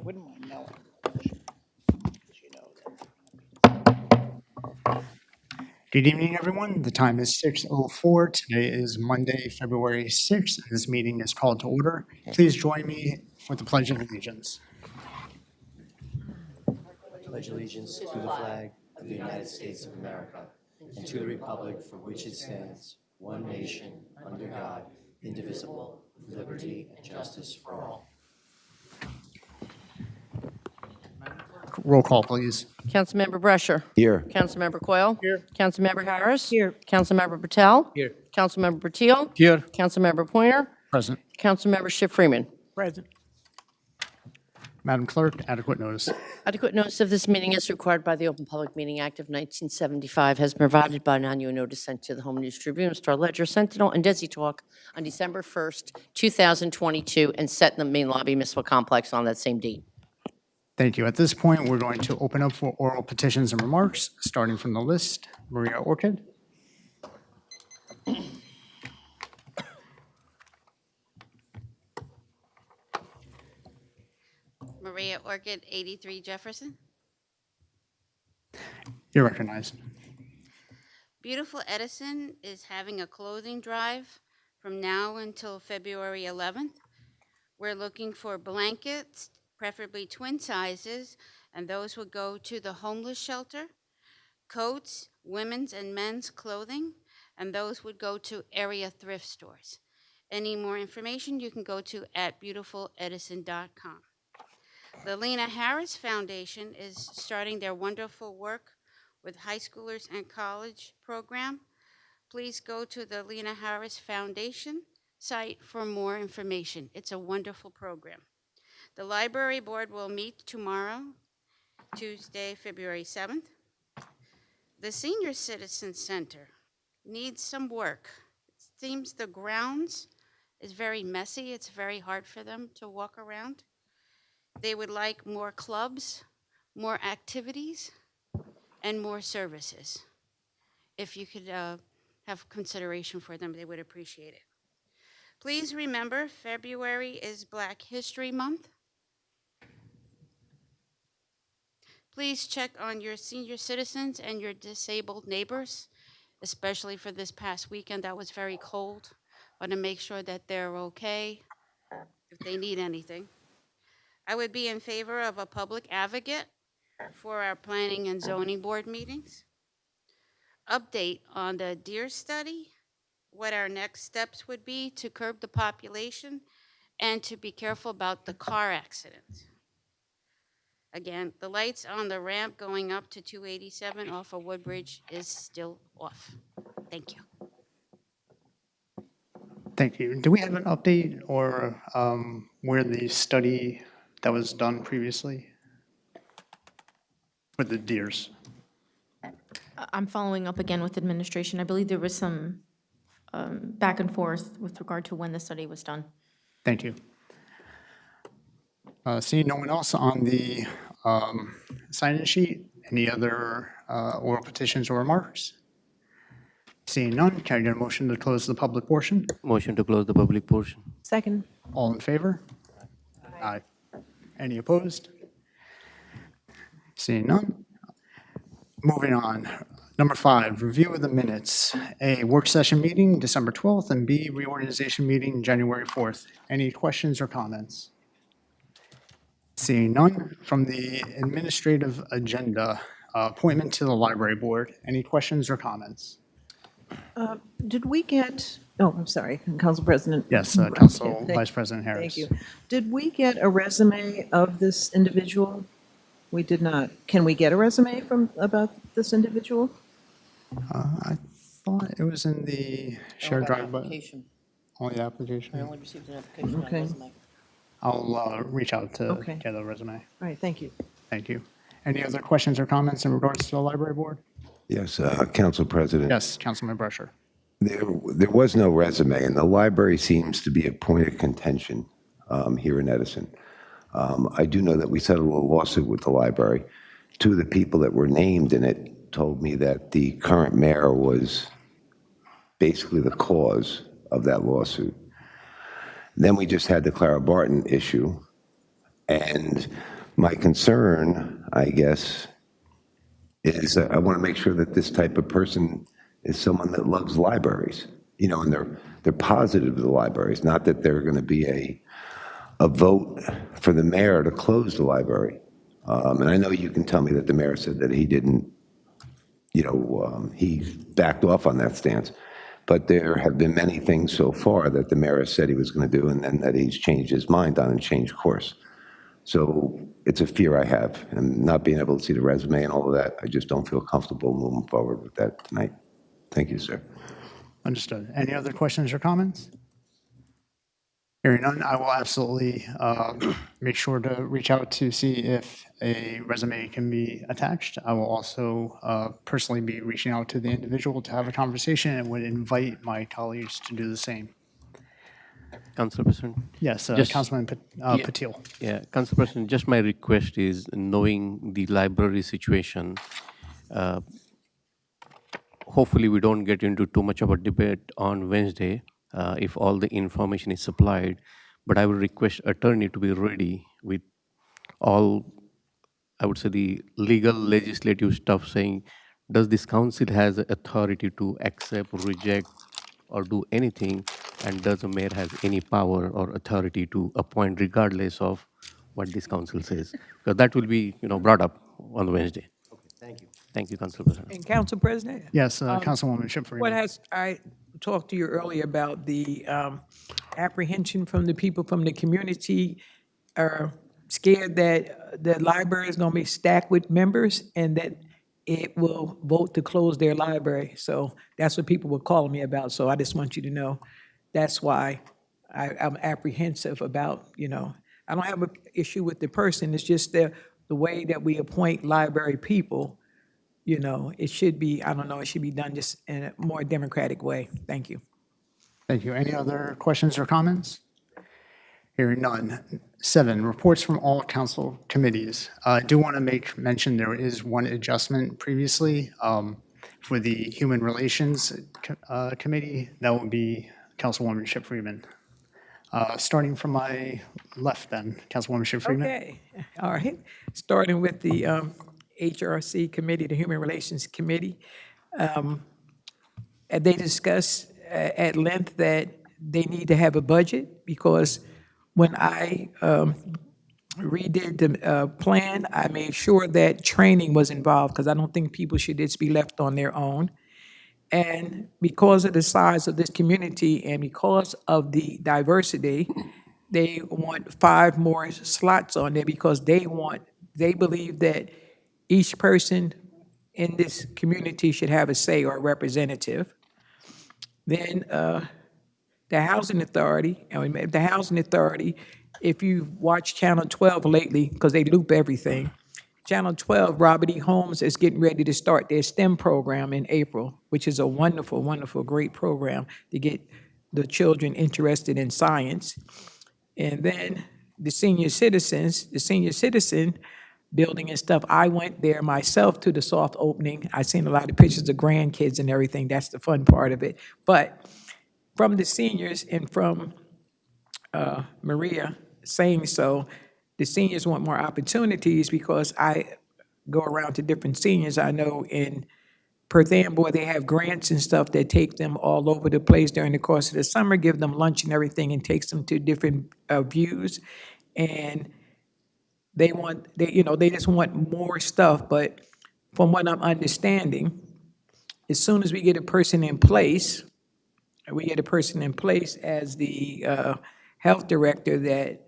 Wouldn't mind knowing. Good evening, everyone. The time is 6:04. Today is Monday, February 6th. This meeting is called to order. Please join me for the Pledge of Allegiance. Pledge allegiance to the flag of the United States of America and to the republic for which it stands, one nation, under God, indivisible, with liberty and justice for all. Roll call, please. Councilmember Brescher. Here. Councilmember Coyle. Here. Councilmember Harris. Here. Councilmember Patel. Here. Councilmember Bertiel. Here. Councilmember Pointer. Present. Councilmember Schiff Freeman. Present. Madam Clerk, adequate notice. Adequate notice of this meeting as required by the Open Public Meeting Act of 1975 has been provided by an annual notice sent to the Home News Tribune, Star Ledger, Sentinel, and Desi Talk on December 1st, 2022, and set in the main lobby municipal complex on that same date. Thank you. At this point, we're going to open up for oral petitions and remarks, starting from the list. Maria Orchid. Maria Orchid, 83 Jefferson. You're recognized. Beautiful Edison is having a clothing drive from now until February 11th. We're looking for blankets, preferably twin sizes, and those would go to the homeless shelter, coats, women's and men's clothing, and those would go to area thrift stores. Any more information you can go to at beautifuledison.com. The Lena Harris Foundation is starting their wonderful work with high schoolers and college program. Please go to the Lena Harris Foundation site for more information. It's a wonderful program. The library board will meet tomorrow, Tuesday, February 7th. The Senior Citizen Center needs some work. It seems the grounds is very messy. It's very hard for them to walk around. They would like more clubs, more activities, and more services. If you could have consideration for them, they would appreciate it. Please remember, February is Black History Month. Please check on your senior citizens and your disabled neighbors, especially for this past weekend that was very cold. Want to make sure that they're okay if they need anything. I would be in favor of a public advocate for our planning and zoning board meetings. Update on the deer study, what our next steps would be to curb the population and to be careful about the car accidents. Again, the lights on the ramp going up to 287 off of Woodbridge is still off. Thank you. Thank you. Do we have an update or where the study that was done previously with the deers? I'm following up again with administration. I believe there was some back and forth with regard to when the study was done. Thank you. Seeing no one else on the sign-in sheet, any other oral petitions or remarks? Seeing none, can I get a motion to close the public portion? Motion to close the public portion. Second. All in favor? Aye. Any opposed? Seeing none. Moving on. Number 5, review of the minutes. A, work session meeting, December 12th, and B, reorganization meeting, January 4th. Any questions or comments? Seeing none. From the administrative agenda, appointment to the library board. Any questions or comments? Did we get, I'm sorry, Council President. Yes, Brown. Council Thank- Vice President Harris. Thank you. Did we get a resume of this individual? We did not. Can we get a resume about this individual? I thought it was in the shared drive, but Application. only the I application. only received an application on Okay. resume. I'll reach out to Okay. get a resume. All right, thank you. Thank you. Any other questions or comments in regards to the library board? Yes, Council President. Yes, Councilman Brescher. There was no resume, and the library seems to be a point of contention here in Edison. I do know that we settled a lawsuit with the library. Two of the people that were named in it told me that the current mayor was basically the cause of that lawsuit. Then we just had the Clara Barton issue, And my concern, I guess, is that I want to make sure that this type of person is someone that loves libraries, and they're positive to the libraries, not that they're going to be a vote for the mayor to close the library. And I know you can tell me that the mayor said that he didn't, he backed off on that stance. But there have been many things so far that the mayor has said he was going to do and then that he's changed his mind on and changed course. So it's a fear I have, and not being able to see the resume and all of that, I just don't feel comfortable moving forward with that tonight. Thank you, sir. Understood. Any other questions or comments? Hearing none, I will absolutely make sure to reach out to see if a resume can be attached. I will also personally be reaching out to the individual to have a conversation and would invite my colleagues to do the same. Council President? Yes, Just- Councilman Patil. Yeah, Council President, just my request is, knowing the library situation, hopefully we don't get into too much of a debate on Wednesday if all the information is supplied, but I would request attorney to be ready with all, I would say, the legal legislative stuff saying, does this council has the authority to accept, reject, or do anything, and does the mayor has any power or authority to appoint regardless of what this council says? Because that will be, brought up on Wednesday. Okay, thank you. Thank you, Council President. And Council President? Yes, Councilwoman Ship What Freeman. I talked to you earlier about the apprehension from the people from the community are scared that the library is going to be stacked with members and that it will vote to close their library. So that's what people were calling me about. So I just want you to know, that's why I'm apprehensive about, I don't have an issue with the person. It's just the way that we appoint library people. It should be, I don't know, it should be done just in a more democratic way. Thank you. Thank you. Any other questions or comments? Hearing none. 7, reports from all council committees. I do want to make mention there is one adjustment previously for the Human Relations Committee. That would be Councilwoman Ship Freeman. Starting from my left then, Councilwoman Ship Freeman. Okay, all right. Starting with the HRC Committee, the Human Relations Committee. They discussed at length that they need to have a budget because when I redid the plan, I made sure that training was involved because I don't think people should just be left on their own. And because of the size of this community and because of the diversity, they want 5 more slots on there because they believe that each person in this community should have a say or a representative. Then the Housing Authority, if you've watched Channel 12 lately, because they loop everything, Channel 12, Robert E. Holmes is getting ready to start their STEM program in April, which is a wonderful, wonderful, great program to get the children interested in science. And then the senior citizen building and stuff, I went there myself to the soft opening. I seen a lot of pictures of grandkids and everything. That's the fun part of it. But from the seniors and from Maria saying so, the seniors want more opportunities because I go around to different seniors. I know in Perth Amboy, they have grants and stuff that take them all over the place during the course of the summer, give them lunch and everything, and takes them to different views. And they just want more stuff. But from what I'm understanding, as soon as we get a person in place as the health director, that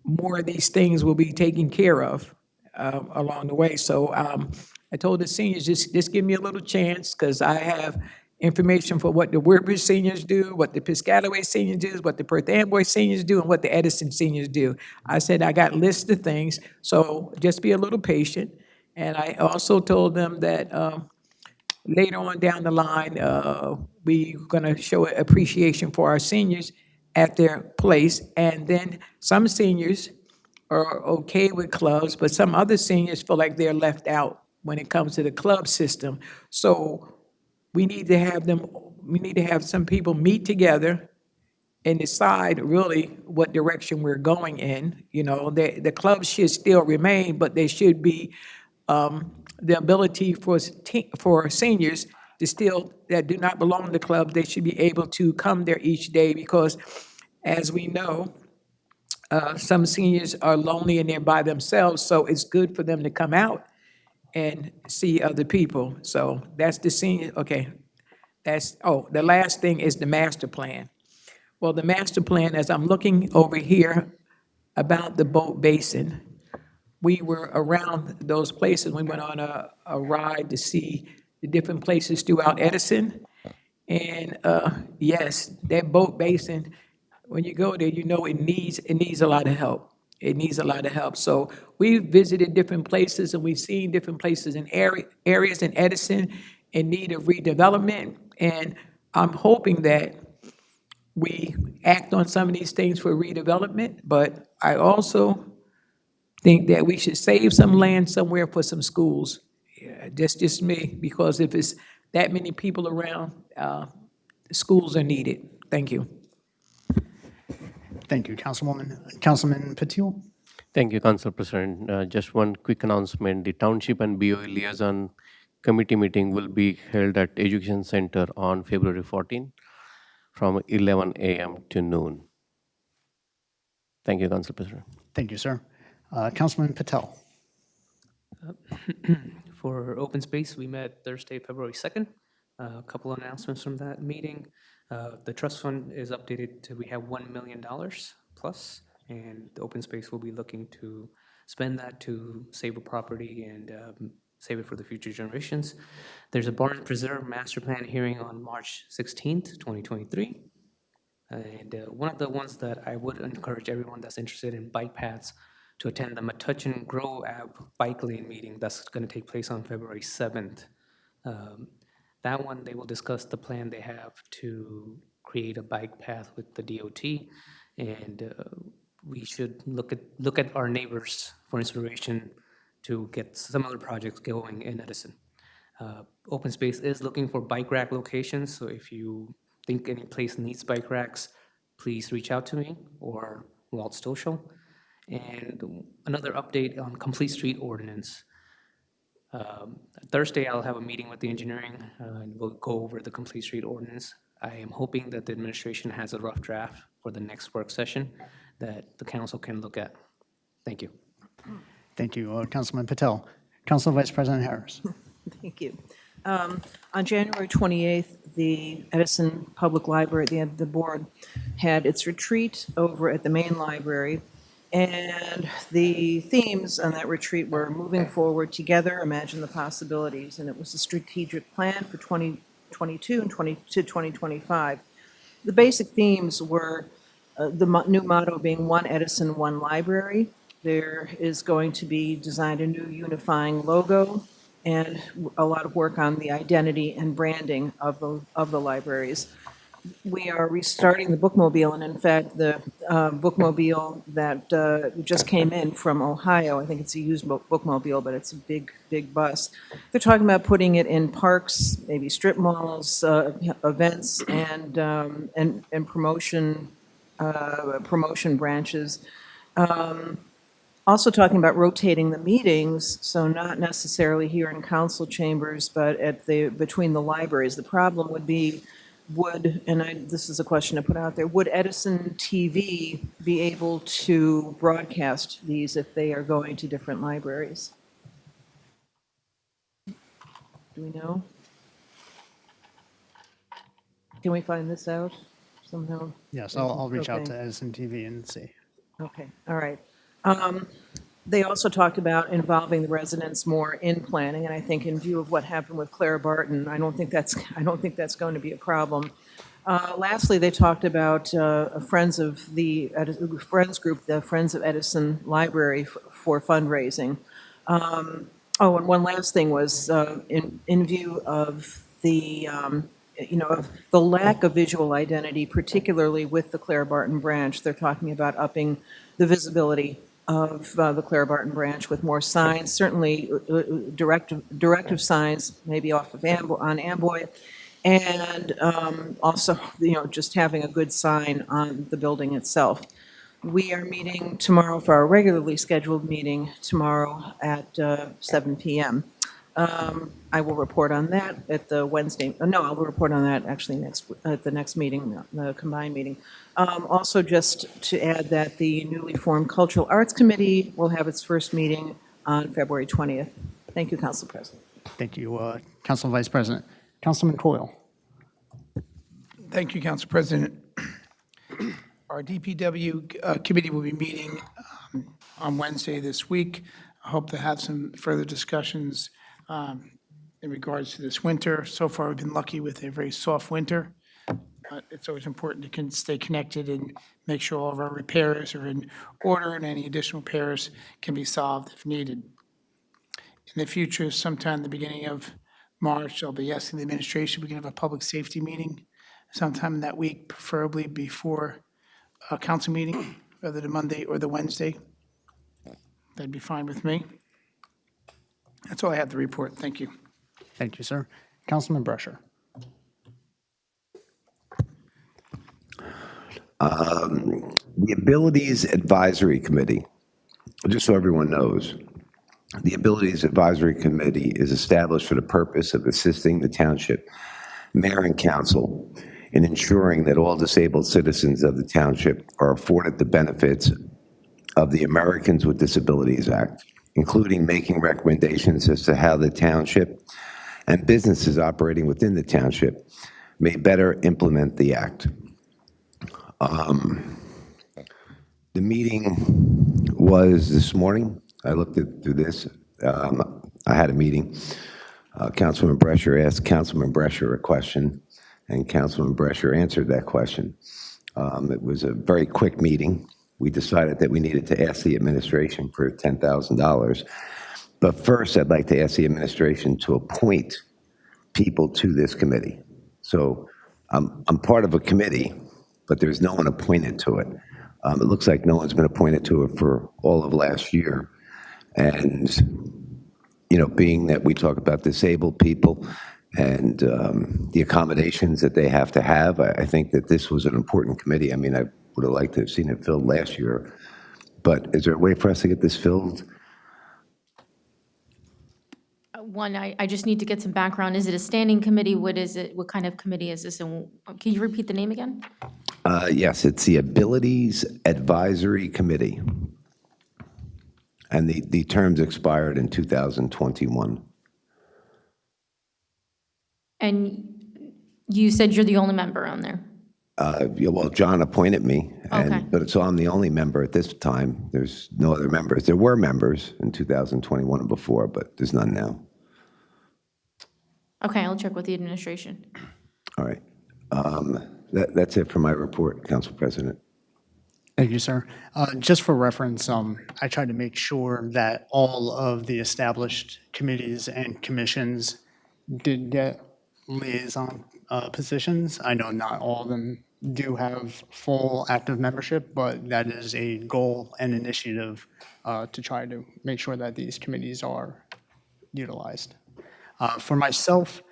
more of these things will be taken care of along the way. So I told the seniors, just give me a little chance, because I have information for what the Woodbridge seniors do, what the Piscataway seniors do, what the Perth Amboy seniors do, and what the Edison seniors do. I said, I got lists of things, so just be a little patient. And I also told them that later on down the line, we're gonna show appreciation for our seniors at their place. And then some seniors are okay with clubs, but some other seniors feel like they're left out when it comes to the club system. So we need to have some people meet together and decide really what direction we're going in. You know, the clubs should still remain, but there should be the ability for seniors to still, that do not belong to the club, they should be able to come there each day because, as we know, some seniors are lonely and they're by themselves, so it's good for them to come out and see other people. So that's the senior, okay. The last thing is the master plan. Well, the master plan, as I'm looking over here about the boat basin, we were around those places. We went on a ride to see the different places throughout Edison. And yes, that boat basin, when you go there, you know it needs a lot of help. It needs a lot of help. So we've visited different places and we've seen different places in areas in Edison in need of redevelopment. And I'm hoping that we act on some of these things for redevelopment, but I also think that we should save some land somewhere for some schools. Yeah, that's just me, because if it's that many people around, schools are needed. Thank you. Thank you, Councilman Patil? Thank you, Council President. Just one quick announcement. The Township and BOE Liaison Committee meeting will be held at Education Center on February 14 from 11 a.m. to noon. Thank you, Council President. Thank you, sir. Councilman Patel? For open space, we met Thursday, February 2nd. A couple announcements from that meeting. The trust fund is updated to, we have $1 million plus, and the open space will be looking to spend that to save a property and save it for the future generations. There's a Barn Preserve Master Plan hearing on March 16th, 2023. And one of the ones that I would encourage everyone that's interested in bike paths to attend the Metuchen Grove Ave Bike Lane meeting that's going to take place on February 7th. That one, they will discuss the plan they have to create a bike path with the DOT, and we should look at our neighbors for inspiration to get some other projects going in Edison. Open Space is looking for bike rack locations, so if you think any place needs bike racks, please reach out to me or Walt Stoschel. And another update on Complete Street Ordinance. Thursday, I'll have a meeting with the engineering, and we'll go over the Complete Street Ordinance. I am hoping that the administration has a rough draft for the next work session that the council can look at. Thank you. Thank you, Councilman Patel. Council Vice President Harris? Thank you. On January 28th, the Edison Public Library, the board, had its retreat over at the main library. And the themes on that retreat were moving forward together, imagine the possibilities. And it was a strategic plan for 2022 and 2025. The basic themes were new motto being one Edison, one library. There is going to be designed a new unifying logo and a lot of work on the identity and branding of the libraries. We are restarting the bookmobile, and in fact, the bookmobile that just came in from Ohio, I think it's a used bookmobile, but it's a big, big bus. They're talking about putting it in parks, maybe strip malls, events, and promotion branches. Also talking about rotating the meetings, so not necessarily here in council chambers, but between the libraries. The problem would be, this is a question to put out there, would Edison TV be able to broadcast these if they are going to different libraries? Do we know? Can we find this out somehow? Yes, I'll reach out Okay. to Edison TV and see. Okay, all right. They also talked about involving the residents more in planning, and I think in view of what happened with Clara Barton, I don't think that's going to be a problem. Lastly, they talked about Friends group, the Friends of Edison Library for fundraising. And one last thing was in view of the of the lack of visual identity, particularly with the Clara Barton branch. They're talking about upping the visibility of the Clara Barton branch with more signs, certainly directive signs, maybe off of on Amboy, and also, just having a good sign on the building itself. We are meeting tomorrow for our regularly scheduled meeting tomorrow at 7 PM. I will report on that at the Wednesday, no, I will report on that actually at the next meeting, the combined meeting. Also, just to add that the newly formed Cultural Arts Committee will have its first meeting on February 20th. Thank you, Council President. Thank you, Council Vice President. Councilman Coyle. Thank you, Council President. Our DPW committee will be meeting on Wednesday this week. I hope to have some further discussions in regards to this winter. So far, we've been lucky with a very soft winter. It's always important to stay connected and make sure all of our repairs are in order and any additional repairs can be solved if needed. In the future, sometime in the beginning of March, I'll be asking the administration, we can have a public safety meeting sometime in that week, preferably before a council meeting, whether the Monday or the Wednesday. That'd be fine with me. That's all I have to report. Thank you. Thank you, sir. Councilman Brescher. The Abilities Advisory Committee, just so everyone knows, the Abilities Advisory Committee is established for the purpose of assisting the township mayor and council in ensuring that all disabled citizens of the township are afforded the benefits of the Americans with Disabilities Act, including making recommendations as to how the township and businesses operating within the township may better implement the act. The meeting was this morning. I looked through this. I had a meeting. Councilman Brescher asked Councilman Brescher a question, and Councilman Brescher answered that question. It was a very quick meeting. We decided that we needed to ask the administration for $10,000. But first, I'd like to ask the administration to appoint people to this committee. So I'm part of a committee, but there's no one appointed to it. It looks like no one's been appointed to it for all of last year. And, being that we talk about disabled people and the accommodations that they have to have, I think that this was an important committee. I mean, I would have liked to have seen it filled last year. But is there a way for us to get this filled? One, I just need to get some background. Is it a standing committee? What is it? What kind of committee is this? And can you repeat the name again? Yes, it's the Abilities Advisory Committee. And the terms expired in 2021. And you said you're the only member on there? Yeah, well, John appointed me, Okay. but so I'm the only member at this time. There's no other members. There were members in 2021 and before, but there's none now. Okay, I'll check with the administration. All right. That's it for my report, Council President. Thank you, sir. Just for reference, I tried to make sure that all of the established committees and commissions did get liaison positions. I know not all of them do have full active membership, but that is a goal and initiative to try to make sure that these committees are utilized. For myself,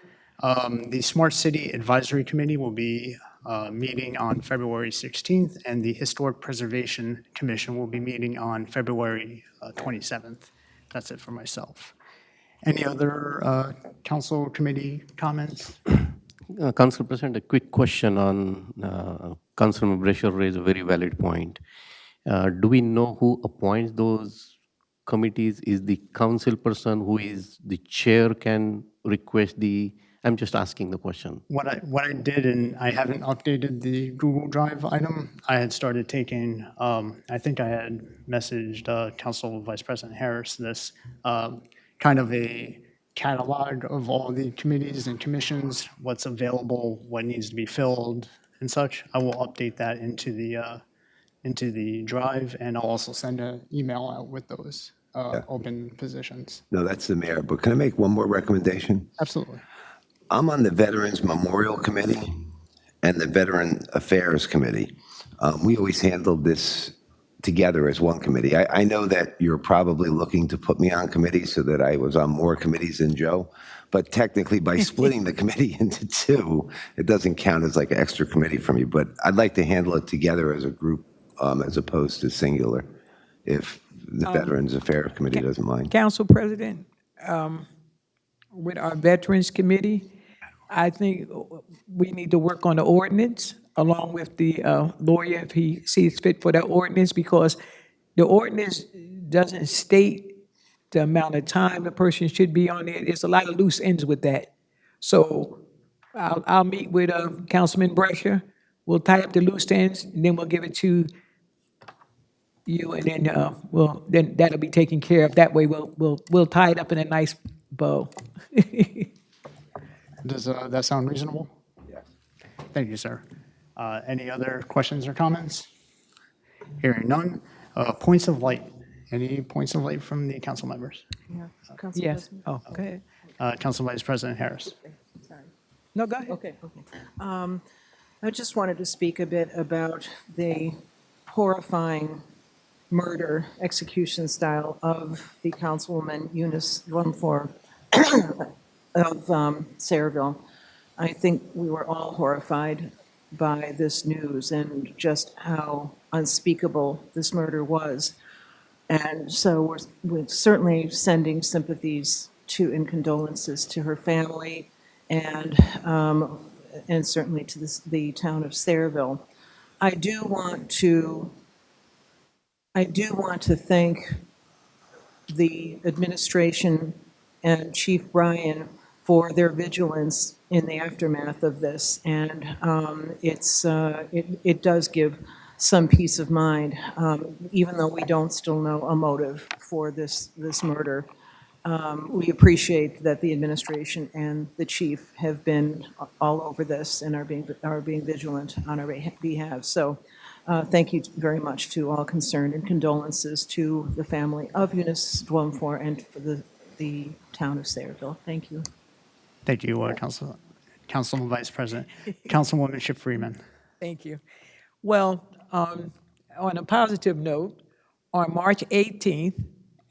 the Smart City Advisory Committee will be meeting on February 16th, and the Historic Preservation Commission will be meeting on February 27th. That's it for myself. Any other council committee comments? Council President, a quick question on Councilman Brescher raised a very valid point. Do we know who appoints those committees? Is the council person who is the chair can request the, I'm just asking the question. What I did, and I haven't updated the Google Drive item, I had started taking, I think I had messaged Council Vice President Harris this, kind of a catalog of all the committees and commissions, what's available, what needs to be filled and such. I will update that into the drive, and I'll also send an email out with those open positions. No, that's the mayor, but can I make one more recommendation? Absolutely. I'm on the Veterans Memorial Committee and the Veteran Affairs Committee. We always handled this together as one committee. I know that you're probably looking to put me on committees so that I was on more committees than Joe, But technically, by splitting the committee into two, it doesn't count as like an extra committee for me. But I'd like to handle it together as a group as opposed to singular, if the Veterans Affairs Committee doesn't mind. Council President, with our Veterans Committee, I think we need to work on the ordinance along with the lawyer if he sees fit for that ordinance, because the ordinance doesn't state the amount of time a person should be on it. There's a lot of loose ends with that. So I'll meet with Councilman Brescia. We'll tie up the loose ends, and then we'll give it to you, and then then that'll be taken care of. That way, we'll tie it up in a nice bow. Does that sound reasonable? Yes. Thank you, sir. Any other questions or comments? Hearing none. Points of light. Any points of light from the council members? Yes. Oh, go ahead. Council Vice President Harris. No, go ahead. Okay. I just wanted to speak a bit about the horrifying murder execution style of the Councilwoman Eunice Rumfor of Sayreville. I think we were all horrified by this news and just how unspeakable this murder was. And so we're certainly sending sympathies to and condolences to her family and certainly to the town of Sayreville. I do want to thank the administration and Chief Bryan for their vigilance in the aftermath of this, and it does give some peace of mind, even though we don't still know a motive for this murder. We appreciate that the administration and the chief have been all over this and are being vigilant on our behalf. So thank you very much to all concerned, and condolences to the family of Eunice Dwumfor and for the town of Sayreville. Thank you. Thank you, Councilman Vice President. Councilwoman Ship Freeman. Thank you. Well, on a positive note, on March 18th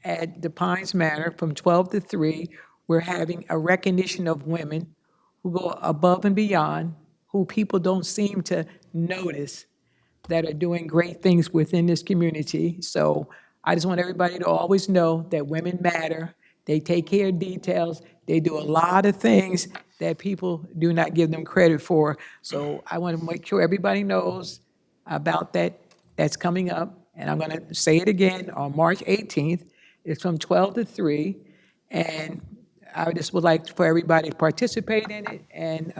at the Pines Manor from 12 to 3, we're having a recognition of women who go above and beyond, who people don't seem to notice, that are doing great things within this community. So I just want everybody to always know that women matter. They take care of details. They do a lot of things that people do not give them credit for. So I want to make sure everybody knows about that. That's coming up. And I'm going to say it again on March 18th. It's from 12 to 3. And I just would like for everybody to participate in it. And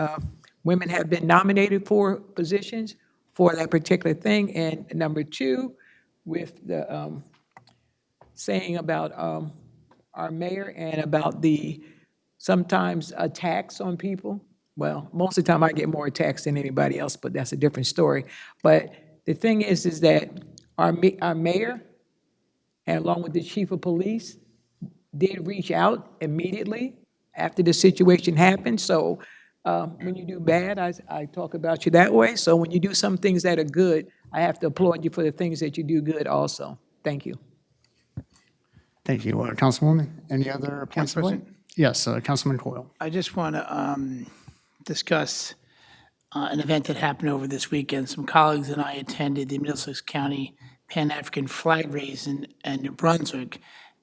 women have been nominated for positions for that particular thing. And number 2, with the saying about our mayor and about the sometimes attacks on people. Well, most of the time I get more attacks than anybody else, but that's a different story. But the thing is that our mayor, and along with the chief of police, did reach out immediately after the situation happened. So when you do bad, I talk about you that way. So when you do some things that are good, I have to applaud you for the things that you do good also. Thank you. Thank you, Councilwoman. Any other points of light? Yes, Councilman Coyle. I just want to discuss an event that happened over this weekend. Some colleagues and I attended the Middlesex County Pan-African Flag Raise in New Brunswick,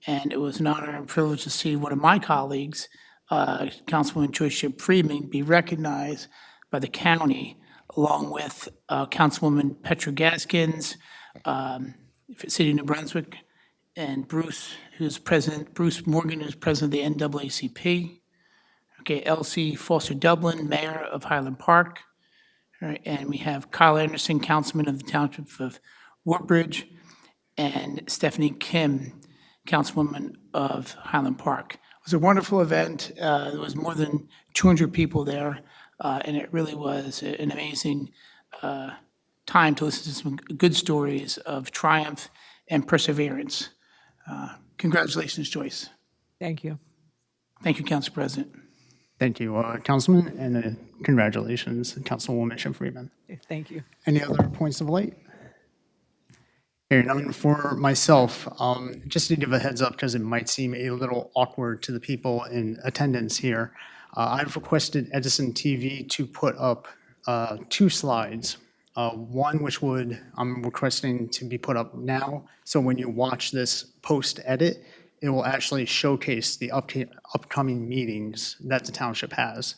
and it was an honor and privilege to see one of my colleagues, Councilwoman Joyce Ship Freeman, be recognized by the county, along with Councilwoman Petra Gaskins, City of New Brunswick, and Bruce Morgan, who's president of the NAACP. Okay, Elsie Foster Dublin, mayor of Highland Park. All right, and we have Kyle Anderson, councilman of the township of Woodbridge, and Stephanie Kim, councilwoman of Highland Park. It was a wonderful event. There was more than 200 people there, and it really was an amazing time to listen to some good stories of triumph and perseverance. Congratulations, Joyce. Thank you. Thank you, Council President. Thank you, Councilman, and congratulations, Councilwoman Ship Freeman. Thank you. Any other points of light? Hearing none for myself, just to give a heads up, because it might seem a little awkward to the people in attendance here, I've requested Edison TV to put up 2 slides. One I'm requesting to be put up now, so when you watch this post-edit, it will actually showcase the upcoming meetings that the township has.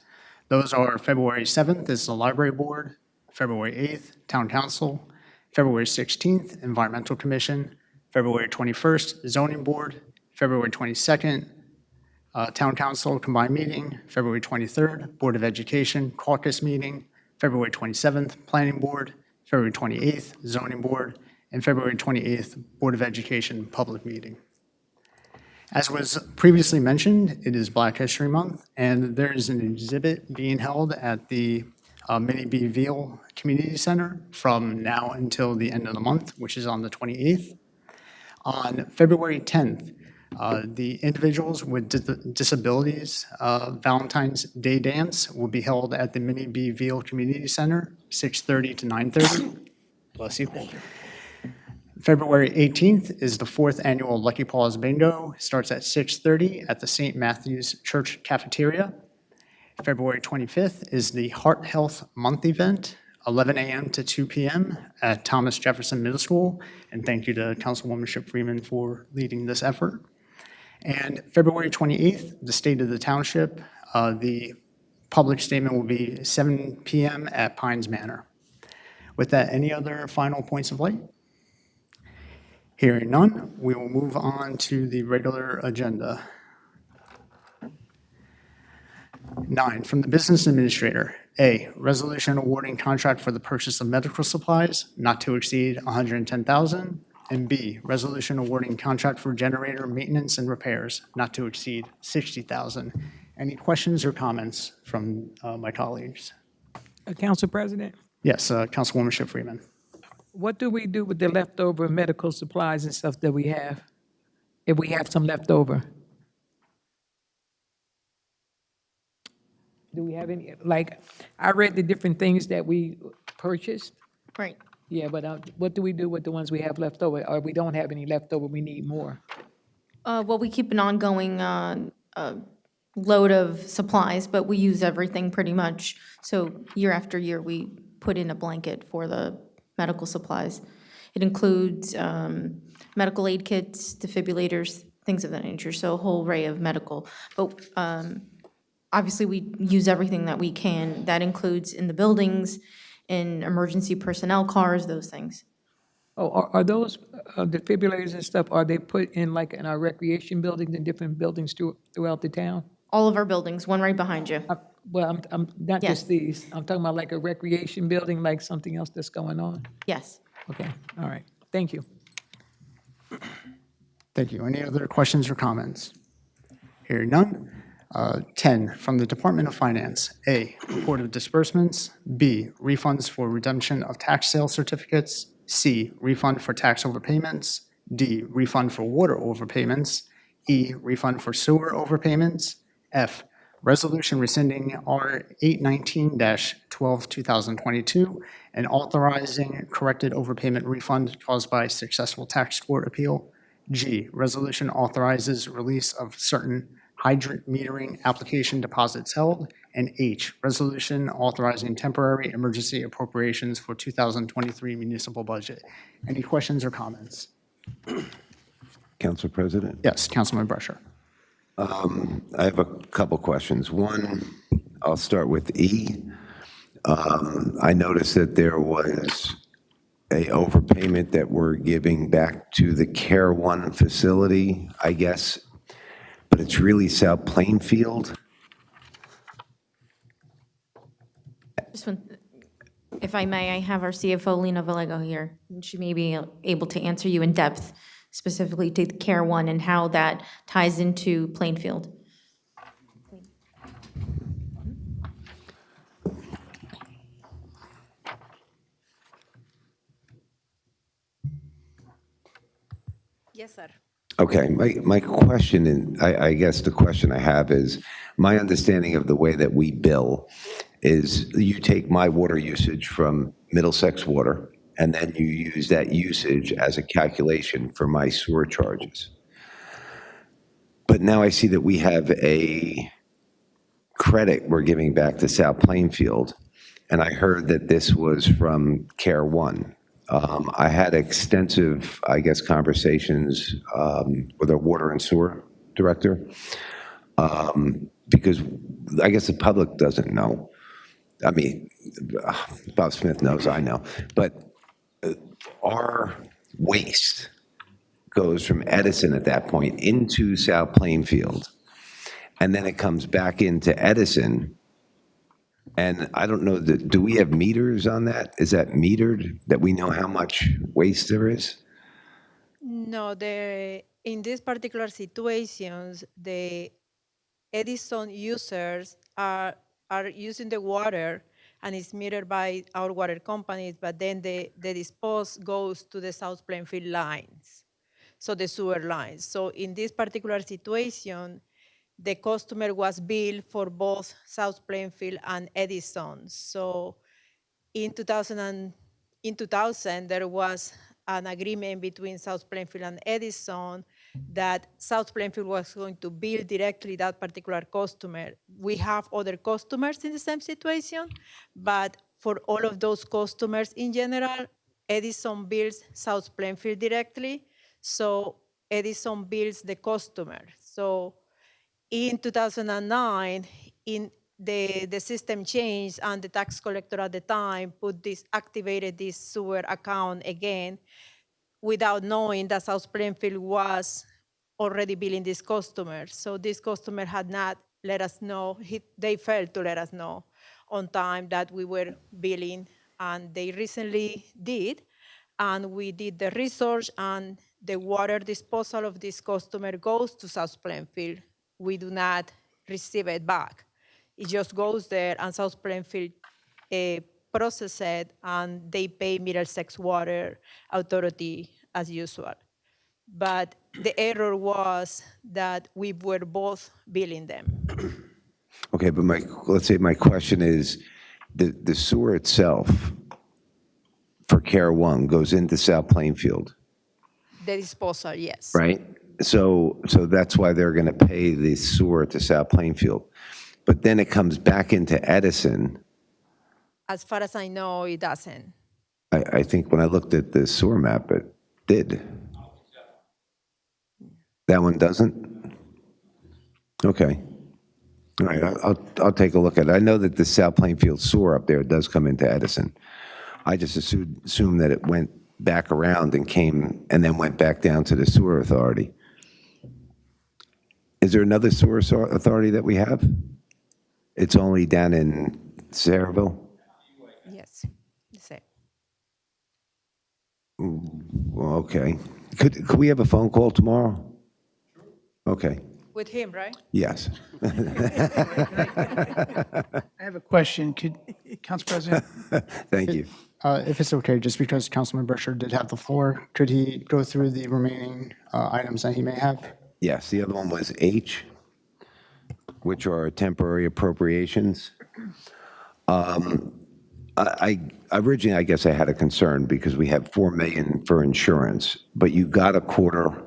Those are February 7th is the library board, February 8th, town council, February 16th, Environmental Commission, February 21st, Zoning Board, February 22nd, Town Council Combined Meeting, February 23rd, Board of Education Caucus Meeting, February 27th, Planning Board, February 28th, Zoning Board, and February 28th, Board of Education Public Meeting. As was previously mentioned, it is Black History Month, and there is an exhibit being held at the Minnie B. Veal Community Center from now until the end of the month, which is on the 28th. On February 10th, the Individuals with Disabilities Valentine's Day Dance will be held at the Minnie B. Veal Community Center, 6:30 to 9:30. Bless you. February 18th is the 4th Annual Lucky Paws Bingo. Starts at 6:30 at the St. Matthew's Church Cafeteria. February 25th is the Heart Health Month event, 11 a.m. to 2 p.m. at Thomas Jefferson Middle School. And thank you to Councilwoman Freeman for leading this effort. And February 28th, the State of the Township. The public statement will be 7 p.m. at Pines Manor. With that, any other final points of light? Hearing none, we will move on to the regular agenda. 9, from the Business Administrator. A, resolution awarding contract for the purchase of medical supplies not to exceed $110,000. And B, resolution awarding contract for generator maintenance and repairs not to exceed $60,000. Any questions or comments from my colleagues? Council President, Yes, Councilwoman Freeman. what do we do with the leftover medical supplies and stuff that we have, if we have some left over? Do we have any, like, I read the different things that we purchased. Right. Yeah, but what do we do with the ones we have left over? Or we don't have any left over, we need more? Well, we keep an ongoing load of supplies, but we use everything pretty much. So year after year, we put in a blanket for the medical supplies. It includes medical aid kits, defibrillators, things of that nature, so a whole array of medical. But obviously, we use everything that we can. That includes in the buildings, in emergency personnel cars, those things. Oh, are those defibrillators and stuff, are they put in like in our recreation buildings and different buildings throughout the town? All of our buildings, one right behind you. Well, I'm not Yes. just these, I'm talking about like a recreation building, like something else that's going on. Yes. Okay, all right, thank you. Thank you. Any other questions or comments? Hearing none. 10, from the Department of Finance. A, report of disbursements. B, refunds for redemption of tax sale certificates. C, refund for tax overpayments. D, refund for water overpayments. E, refund for sewer overpayments. F, resolution rescinding R 819-12-2022 and authorizing corrected overpayment refund caused by successful tax court appeal. G, resolution authorizes release of certain hydrant metering application deposits held. And H, resolution authorizing temporary emergency appropriations for 2023 municipal budget. Any questions or comments? Council President? Yes, Councilman Brescher. I have a couple questions. One, I'll start with E. I noticed that there was a overpayment that we're giving back to the Care One facility, I guess, but it's really South Plainfield. Just one, if I may, I have our CFO, Lena Vallejo, here. And she may be able to answer you in depth, specifically to Care One and how that ties into Plainfield. Yes, sir. Okay, my question, and I guess the question I have is, my understanding of the way that we bill is you take my water usage from Middlesex Water, and then you use that usage as a calculation for my sewer charges. But now I see that we have a credit we're giving back to South Plainfield, and I heard that this was from Care One. I had extensive, I guess, conversations with our water and sewer director, because I guess the public doesn't know. I mean, Bob Smith knows, I know, but our waste goes from Edison at that point into South Plainfield, and then it comes back into Edison. And I don't know, do we have meters on that? Is that metered, that we know how much waste there is? No, in these particular situations, the Edison users are using the water and it's metered by our water companies, but then the dispose goes to the South Plainfield lines, so the sewer lines. So in this particular situation, the customer was billed for both South Plainfield and Edison. So in 2000, there was an agreement between South Plainfield and Edison that South Plainfield was going to bill directly that particular customer. We have other customers in the same situation, but for all of those customers in general, Edison bills South Plainfield directly, so Edison bills the customer. So in 2009, the system changed, and the tax collector at the time activated this sewer account again without knowing that South Plainfield was already billing this customer. So this customer had not let us know, they failed to let us know on time that we were billing, and they recently did. And we did the research, and the water disposal of this customer goes to South Plainfield. We do not receive it back. It just goes there, and South Plainfield process it, and they pay Middlesex Water Authority as usual. But the error was that we were both billing them. Okay, but let's say my question is, the sewer itself for Care One goes into South Plainfield, The disposal, yes. right? So that's why they're going to pay the sewer to South Plainfield. But then it comes back into Edison. As far as I know, it doesn't. I think when I looked at the sewer map, it did. That one doesn't? Okay. All right, I'll take a look at it. I know that the South Plainfield sewer up there does come into Edison. I just assumed that it went back around and came, and then went back down to the sewer authority. Is there another sewer authority that we have? It's only down in Sayreville? Yes, the same. Well, okay. Could we have a phone call tomorrow? Okay, With him, right? yes. I have a question. Council President, Thank you. If it's okay, just because Councilman Berkshire did have the floor, could he go through the remaining items that he may have? Yes, the other one was H, which are temporary appropriations. Originally, I guess I had a concern because we have $4 million for insurance, but you got a quarter,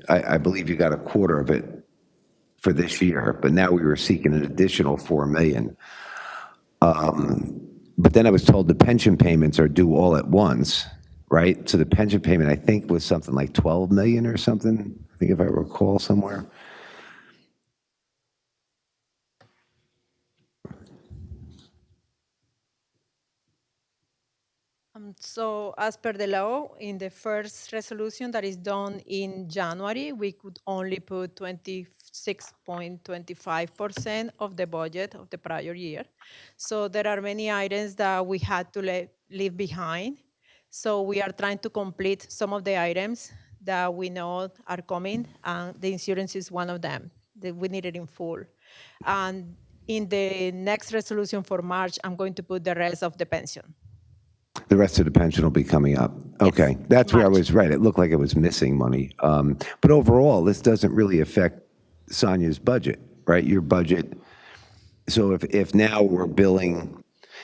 I believe you got a quarter of it for this year, but now we were seeking an additional $4 million. But then I was told the pension payments are due all at once, right? So the pension payment, I think, was something like 12 million or something, I think if I recall somewhere. So as per the law, in the first resolution that is done in January, we could only put 26.25% of the budget of the prior year. So there are many items that we had to leave behind. So we are trying to complete some of the items that we know are coming, and the insurance is one of them, that we need it in full. And in the next resolution for March, I'm going to put the rest of the pension. The rest of the pension will be coming up. Okay, that's where I was right. It looked like it was missing money. But overall, this doesn't really affect Sonia's budget, right? Your budget. So if now we're billing,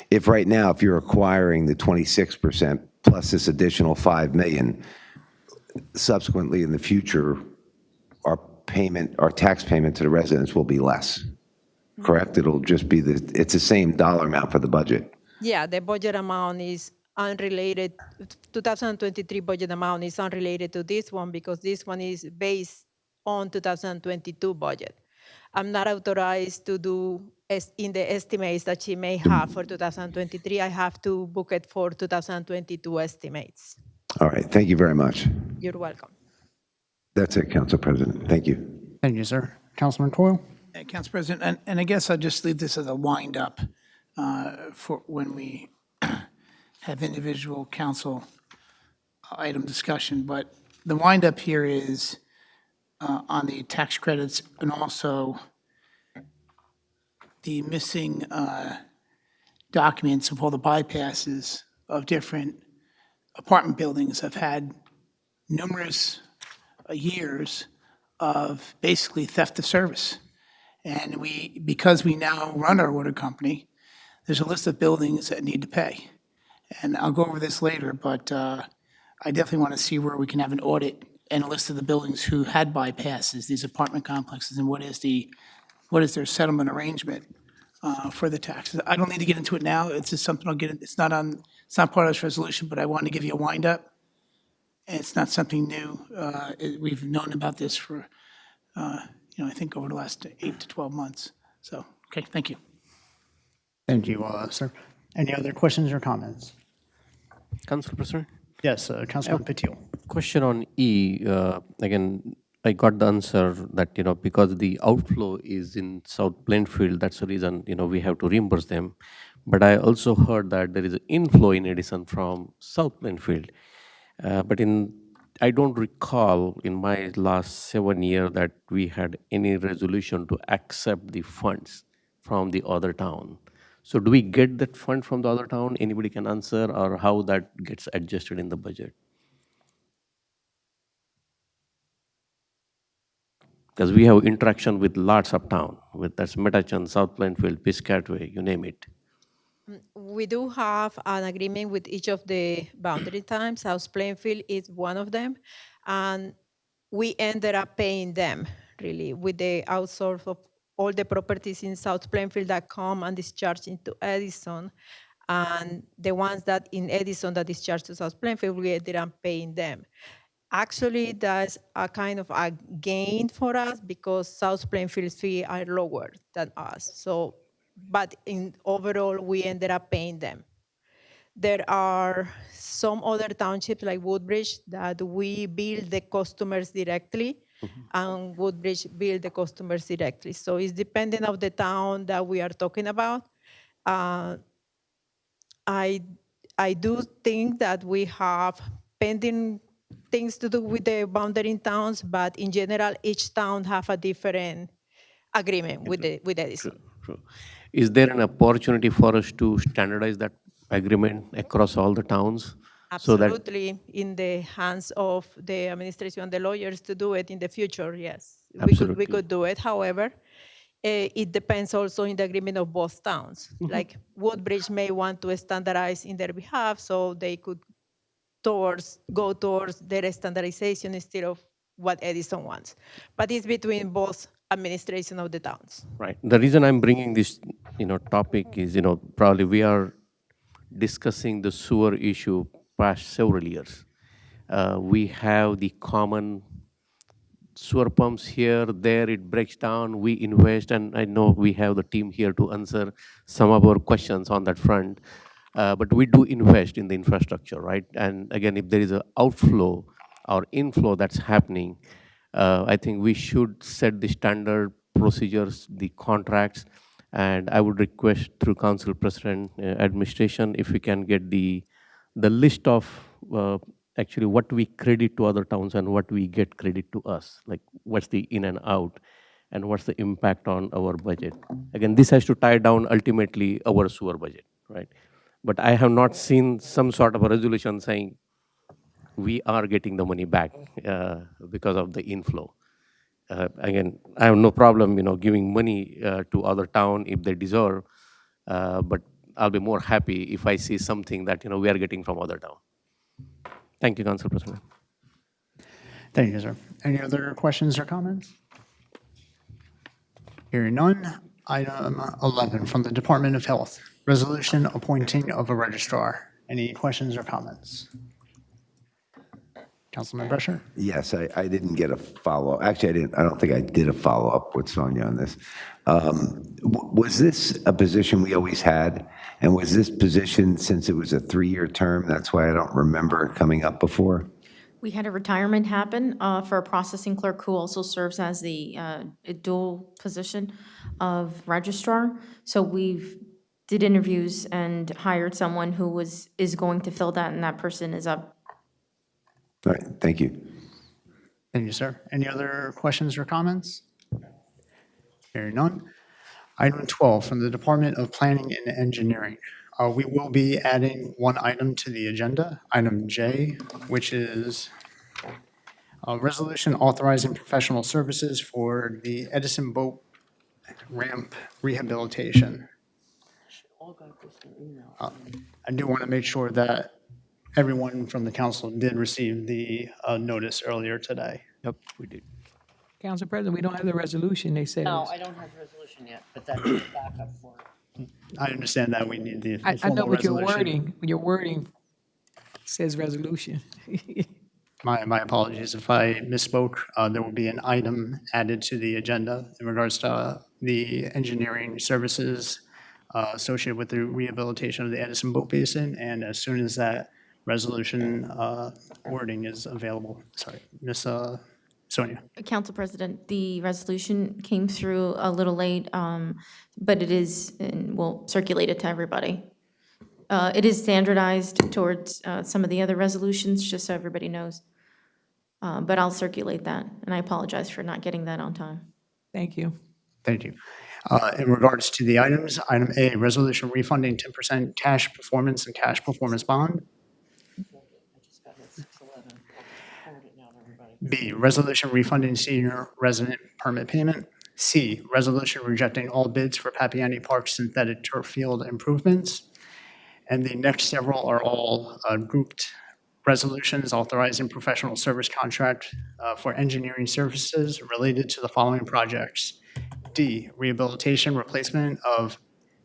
if right now, if you're acquiring the 26% plus this additional 5 million. Subsequently, in the future, our tax payment to the residents will be less, correct? It'll just be it's the same dollar amount for the budget. Yeah, the budget amount is unrelated, 2023 budget amount is unrelated to this one because this one is based on 2022 budget. I'm not authorized to do in the estimates that she may have for 2023. I have to book it for 2022 estimates. All right, thank you very much. You're welcome. That's it, Council President. Thank you. Thank you, sir. Councilman Coyle? Council President, and I guess I'll just leave this as a wind-up for when we have individual council item discussion, but the wind-up here is on the tax credits and also the missing documents of all the bypasses of different apartment buildings have had numerous years of basically theft of service. And because we now run our water company, there's a list of buildings that need to pay. And I'll go over this later, but I definitely want to see where we can have an audit and a list of the buildings who had bypasses, these apartment complexes, and what is their settlement arrangement for the taxes. I don't need to get into it now. It's just something I'll get. It's not part of this resolution, but I wanted to give you a wind up. And it's not something new. We've known about this for, I think over the last 8 to 12 months. So, okay, thank you. Thank you, sir. Any other questions or comments? Council President? Yes, Councilman Patil. Question on E, again, I got the answer that, because the outflow is in South Plainfield, that's the reason, we have to reimburse them. But I also heard that there is an inflow in Edison from South Plainfield. But I don't recall in my last 7 years that we had any resolution to accept the funds from the other town. So do we get that fund from the other town? Anybody can answer, or how that gets adjusted in the budget? Because we have interaction with lots of town, that's Metuchen, South Plainfield, Piscataway, you name it. We do have an agreement with each of the boundary towns. South Plainfield is one of them. And we ended up paying them, really, with the outsource of all the properties in South Plainfield that come and discharge into Edison. And the ones that in Edison that discharge to South Plainfield, we ended up paying them. Actually, that's a kind of a gain for us because South Plainfield's fees are lower than us. So, but in overall, we ended up paying them. There are some other townships like Woodbridge that we bill the customers directly, and Woodbridge bill the customers directly. So it's depending on the town that we are talking about. I do think that we have pending things to do with the boundary towns, but in general, each town have a different agreement with Edison. True. Is there an opportunity for us to standardize that agreement across all the towns? Absolutely, in the hands of the administration and the lawyers to do it in the future, yes. We could do it. However, it depends also in the agreement of both towns. Like Woodbridge may want to standardize in their behalf, so they could go towards their standardization instead of what Edison wants. But it's between both administration of the towns. Right. The reason I'm bringing this, topic is, probably we are discussing the sewer issue past several years. We have the common sewer pumps here, there, it breaks down, we invest, and I know we have the team here to answer some of our questions on that front. But we do invest in the infrastructure, right? And again, if there is an outflow or inflow that's happening, I think we should set the standard procedures, the contracts, and I would request through Council President Administration if we can get the list of actually what we credit to other towns and what we get credit to us, like what's the in and out and what's the impact on our budget. Again, this has to tie down ultimately our sewer budget, right? But I have not seen some sort of a resolution saying we are getting the money back because of the inflow. Again, I have no problem, giving money to other town if they deserve, but I'll be more happy if I see something that, we are getting from other town. Thank you, Council President. Thank you, sir. Any other questions or comments? Hearing none. Item 11 from the Department of Health, resolution appointing of a registrar. Any questions or comments? Councilman Brescher? Yes, I didn't get a follow-up. Actually, I don't think I did a follow-up with Sonia on this. Was this a position we always had? And was this position, since it was a 3-year term, that's why I don't remember it coming up before? We had a retirement happen for a processing clerk who also serves as the dual position of registrar. So we've did interviews and hired someone who is going to fill that, and that person is up. All right, thank you. Thank you, sir. Any other questions or comments? Hearing none. Item 12 from the Department of Planning and Engineering. We will be adding one item to the agenda, item J, which is a resolution authorizing professional services for the Edison boat ramp rehabilitation. I do want to make sure that everyone from the council did receive the notice earlier today. Yep, we did. Council President, we don't have the resolution, they said. No, I don't have the resolution yet, but that's the backup for it. I understand that we need the I know, formal but resolution. your wording says resolution. My apologies if I misspoke. There will be an item added to the agenda in regards to the engineering services associated with the rehabilitation of the Edison Boat Basin, and as soon as that resolution wording is available. Sorry, Ms. Sonia. Council President, the resolution came through a little late, but it is, and we'll circulate it to everybody. It is standardized towards some of the other resolutions, just so everybody knows. But I'll circulate that, and I apologize for not getting that on time. Thank you. Thank you. In regards to the items, item A, resolution refunding 10% cash performance and cash performance bond. B, resolution refunding senior resident permit payment. C, resolution rejecting all bids for Papiani Park synthetic turf field improvements. And the next several are all grouped resolutions authorizing professional service contract for engineering services related to the following projects. D, rehabilitation replacement of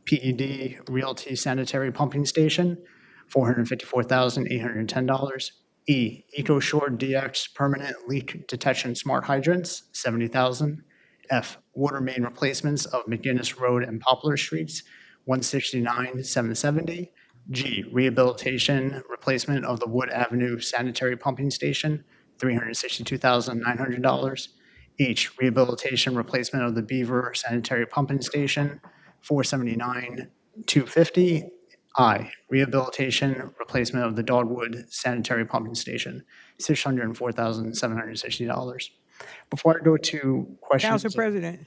PED Realty Sanitary Pumping Station, $454,810. E, EcoShore DX Permanent Leak Detection Smart Hydrants, $70,000. F, water main replacements of McGinnis Road and Poplar Streets, $169,770. G, rehabilitation replacement of the Wood Avenue Sanitary Pumping Station, $362,900. H, rehabilitation replacement of the Beaver Sanitary Pumping Station, $479,250. I, rehabilitation replacement of the Dogwood Sanitary Pumping Station, $604,760. Before I go to questions. Council President,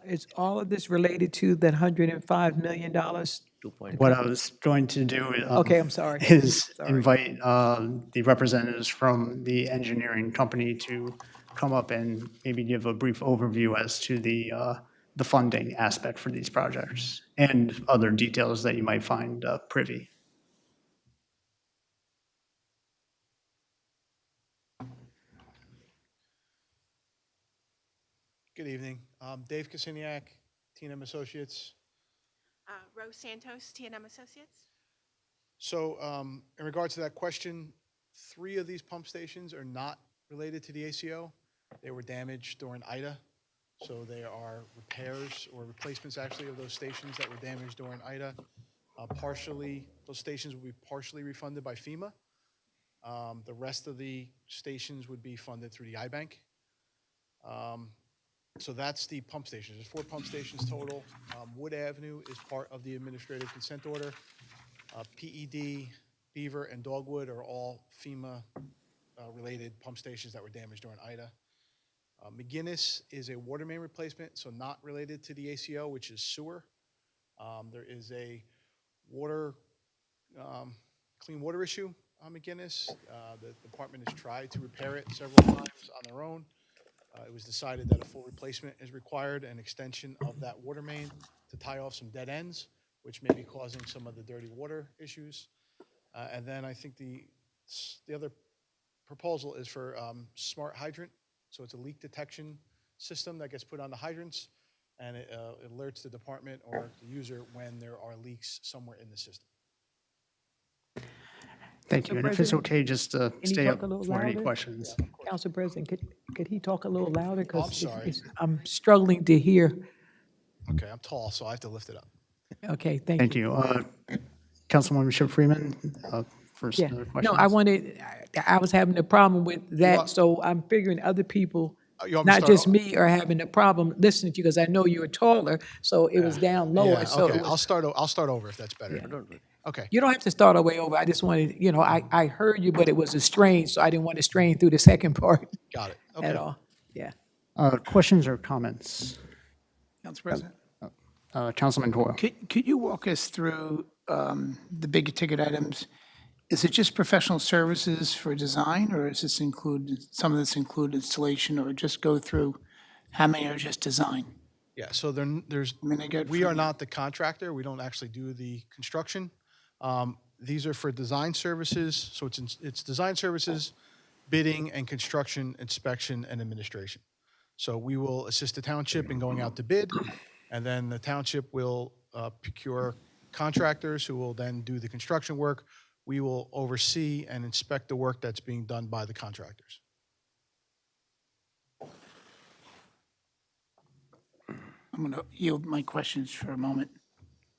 is all of this related to that $105 million? What I was going to do Okay, I'm sorry. is Sorry. invite the representatives from the engineering company to come up and maybe give a brief overview as to the funding aspect for these projects and other details that you might find privy. Good evening. Dave Kasiniak, T&M Associates. Rose Santos, T&M Associates. So in regards to that question, 3 of these pump stations are not related to the ACO. They were damaged during Ida. So they are repairs or replacements actually of those stations that were damaged during Ida. Those stations will be partially refunded by FEMA. The rest of the stations would be funded through the iBank. So that's the pump stations. There's 4 pump stations total. Wood Avenue is part of the administrative consent order. PED, Beaver, and Dogwood are all FEMA-related pump stations that were damaged during Ida. McGinnis is a water main replacement, so not related to the ACO, which is sewer. There is a clean water issue on McGinnis. The department has tried to repair it several times on their own. It was decided that a full replacement is required, an extension of that water main to tie off some dead ends, which may be causing some of the dirty water issues. And then I think the other proposal is for smart hydrant. So it's a leak detection system that gets put on the hydrants, and it alerts the department or the user when there are leaks somewhere in the system. Thank you. And if it's okay, just Can you stay up talk a little for any louder? questions. Council President, could he talk a little louder? 'Cause I'm sorry. I'm struggling to hear. Okay, I'm tall, so I have to lift it up. Okay, thank Thank you. you. Councilwoman Ship Freeman, first Yeah, questions. no, I was having a problem with that, so I'm figuring other people, You want me to not start just me, are having a problem listening to you, because I know you were taller, so it was down lower, Yeah, so okay, it was. I'll start over if that's better. Okay, You don't have to start all the way over, I just wanted, I heard you, but it was a strain, so I didn't want to strain through the second part got it. at Okay. all, yeah. Questions or comments? Council President, Councilman Doyle. could you walk us through the big ticket items? Is it just professional services for design, or is this include, some of this include installation, or just go through how many are just design? Yeah, so there's, I mean, I get we are from- not the contractor. We don't actually do the construction. These are for design services. So it's design services, bidding, and construction, inspection, and administration. So we will assist the township in going out to bid, and then the township will procure contractors who will then do the construction work. We will oversee and inspect the work that's being done by the contractors. I'm going to yield my questions for a moment.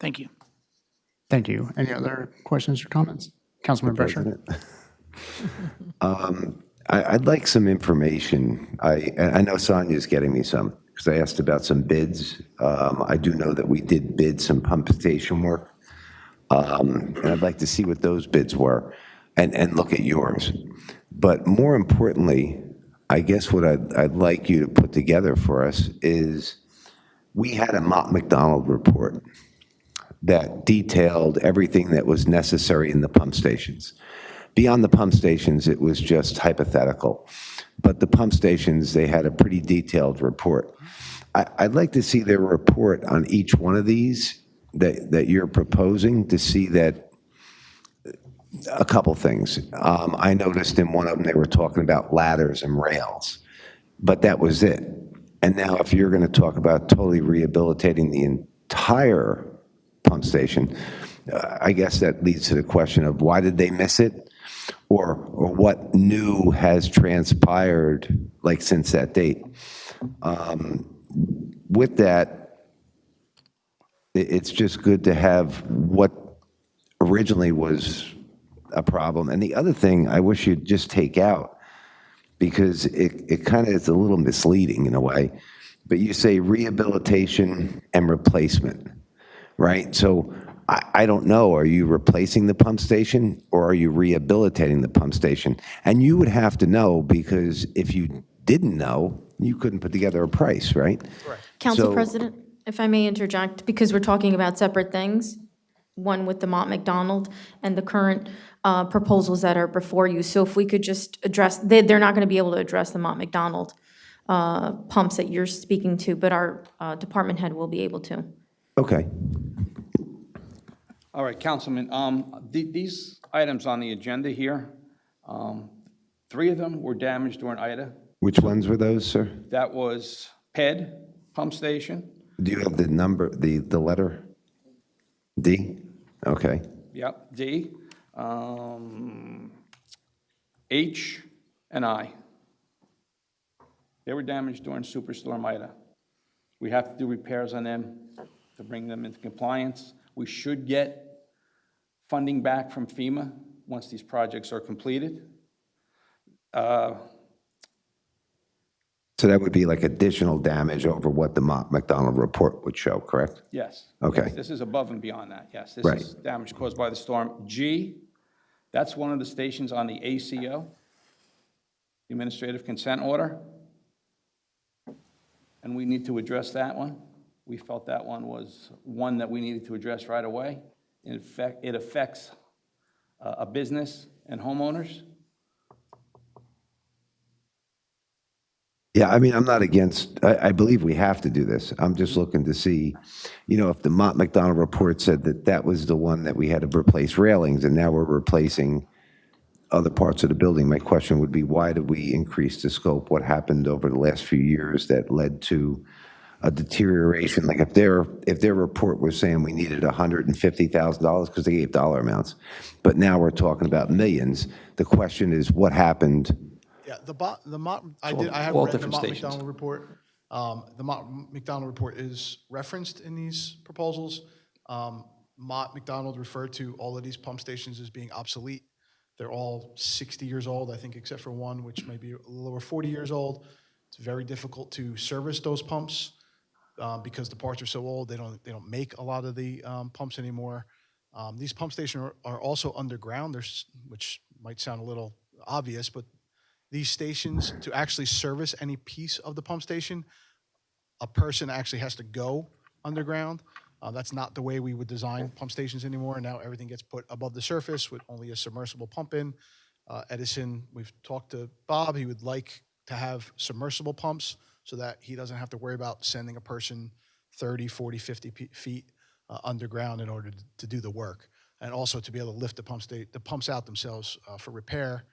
Thank you. Thank you. Any other questions or comments? Councilman Brescher. I'd like some information. I know Sonia's getting me some, because I asked about some bids. I do know that we did bid some pump station work. And I'd like to see what those bids were and look at yours. But more importantly, I guess what I'd like you to put together for us is, we had a Mott McDonald report that detailed everything that was necessary in the pump stations. Beyond the pump stations, it was just hypothetical. But the pump stations, they had a pretty detailed report. I'd like to see their report on each one of these that you're proposing, to see that, a couple things. I noticed in one of them, they were talking about ladders and rails, but that was it. And now if you're going to talk about totally rehabilitating the entire pump station, I guess that leads to the question of, why did they miss it? Or what new has transpired, like, since that date? With that, it's just good to have what originally was a problem. And the other thing I wish you'd just take out, because it kind of is a little misleading in a way, but you say rehabilitation and replacement, right? So I don't know, are you replacing the pump station, or are you rehabilitating the pump station? And you would have to know, because if you didn't know, you couldn't put together a price, right? Council So- President, if I may interject, because we're talking about separate things, one with the Mott McDonald and the current proposals that are before you. So if we could just address, they're not going to be able to address the Mott McDonald pumps that you're speaking to, but our department head will be able to. Okay. All right, Councilman, these items on the agenda here, 3 of them were damaged during Ida. Which ones were those, sir? That was PED, pump station, Do you have the number, the letter? D? Okay. yep, D, H, and I. They were damaged during Superstorm Ida. We have to do repairs on them to bring them into compliance. We should get funding back from FEMA once these projects are completed. So that would be like additional damage over what the Mott McDonald report would show, correct? Yes. Okay. Yes, this is above and beyond that, yes. This Right. is damage caused by the storm. G, that's one of the stations on the ACO, the Administrative Consent Order. And we need to address that one. We felt that one was one that we needed to address right away. In fact, it affects a business and homeowners. Yeah, I mean, I'm not against, I believe we have to do this. I'm just looking to see, if the Mott McDonald report said that that was the one that we had to replace railings, and now we're replacing other parts of the building. My question would be, why did we increase the scope? What happened over the last few years that led to a deterioration? Like if their report was saying we needed $150,000 because they gave dollar amounts, but now we're talking about millions. The question is, what happened? Yeah, I have all read the different Mott stations. McDonald report. The Mott McDonald report is referenced in these proposals. Mott McDonald referred to all of these pump stations as being obsolete. They're all 60 years old, I think, except for one, which may be a little over 40 years old. It's very difficult to service those pumps because the parts are so old. They don't make a lot of the pumps anymore. These pump stations are also underground, which might sound a little obvious, but these stations, to actually service any piece of the pump station, a person actually has to go underground. That's not the way we would design pump stations anymore. Now everything gets put above the surface with only a submersible pump in. Edison, we've talked to Bob, he would like to have submersible pumps so that he doesn't have to worry about sending a person 30, 40, 50 feet underground in order to do the work. And also to be able to lift the pumps out themselves for repair.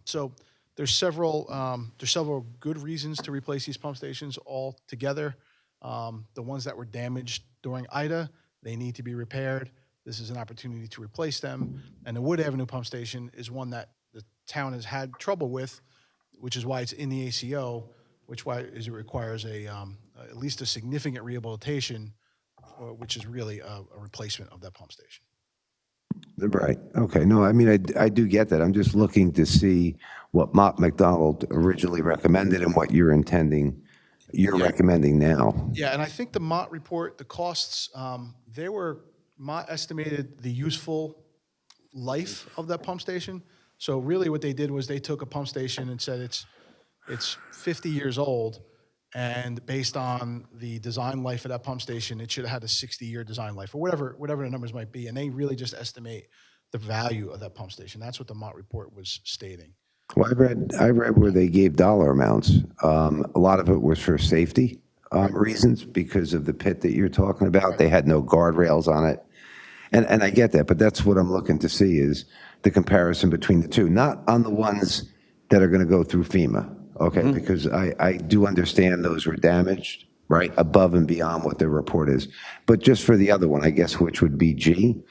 So there's several good reasons to replace these pump stations all together. The ones that were damaged during Ida, they need to be repaired. This is an opportunity to replace them. And the Wood Avenue pump station is one that the town has had trouble with, which is why it's in the ACO, it requires at least a significant rehabilitation, which is really a replacement of that pump station. Right. Okay. No, I mean, I do get that. I'm just looking to see what Mott McDonald originally recommended and what you're recommending now. Yeah, and I think the Mott report, the costs, Mott estimated the useful life of that pump station. So really what they did was they took a pump station and said it's 50 years old, and based on the design life of that pump station, it should have had a 60-year design life, or whatever the numbers might be. And they really just estimate the value of that pump station. That's what the Mott report was stating. Well, I read where they gave dollar amounts. A lot of it was for safety reasons because of the pit that you're talking about. They had no guardrails on it. And I get that, but that's what I'm looking to see is the comparison between the two, not on the ones that are going to go through FEMA, okay? Because I do understand those were damaged, right, above and beyond what their report is. But just for the other one, I guess, which would be G,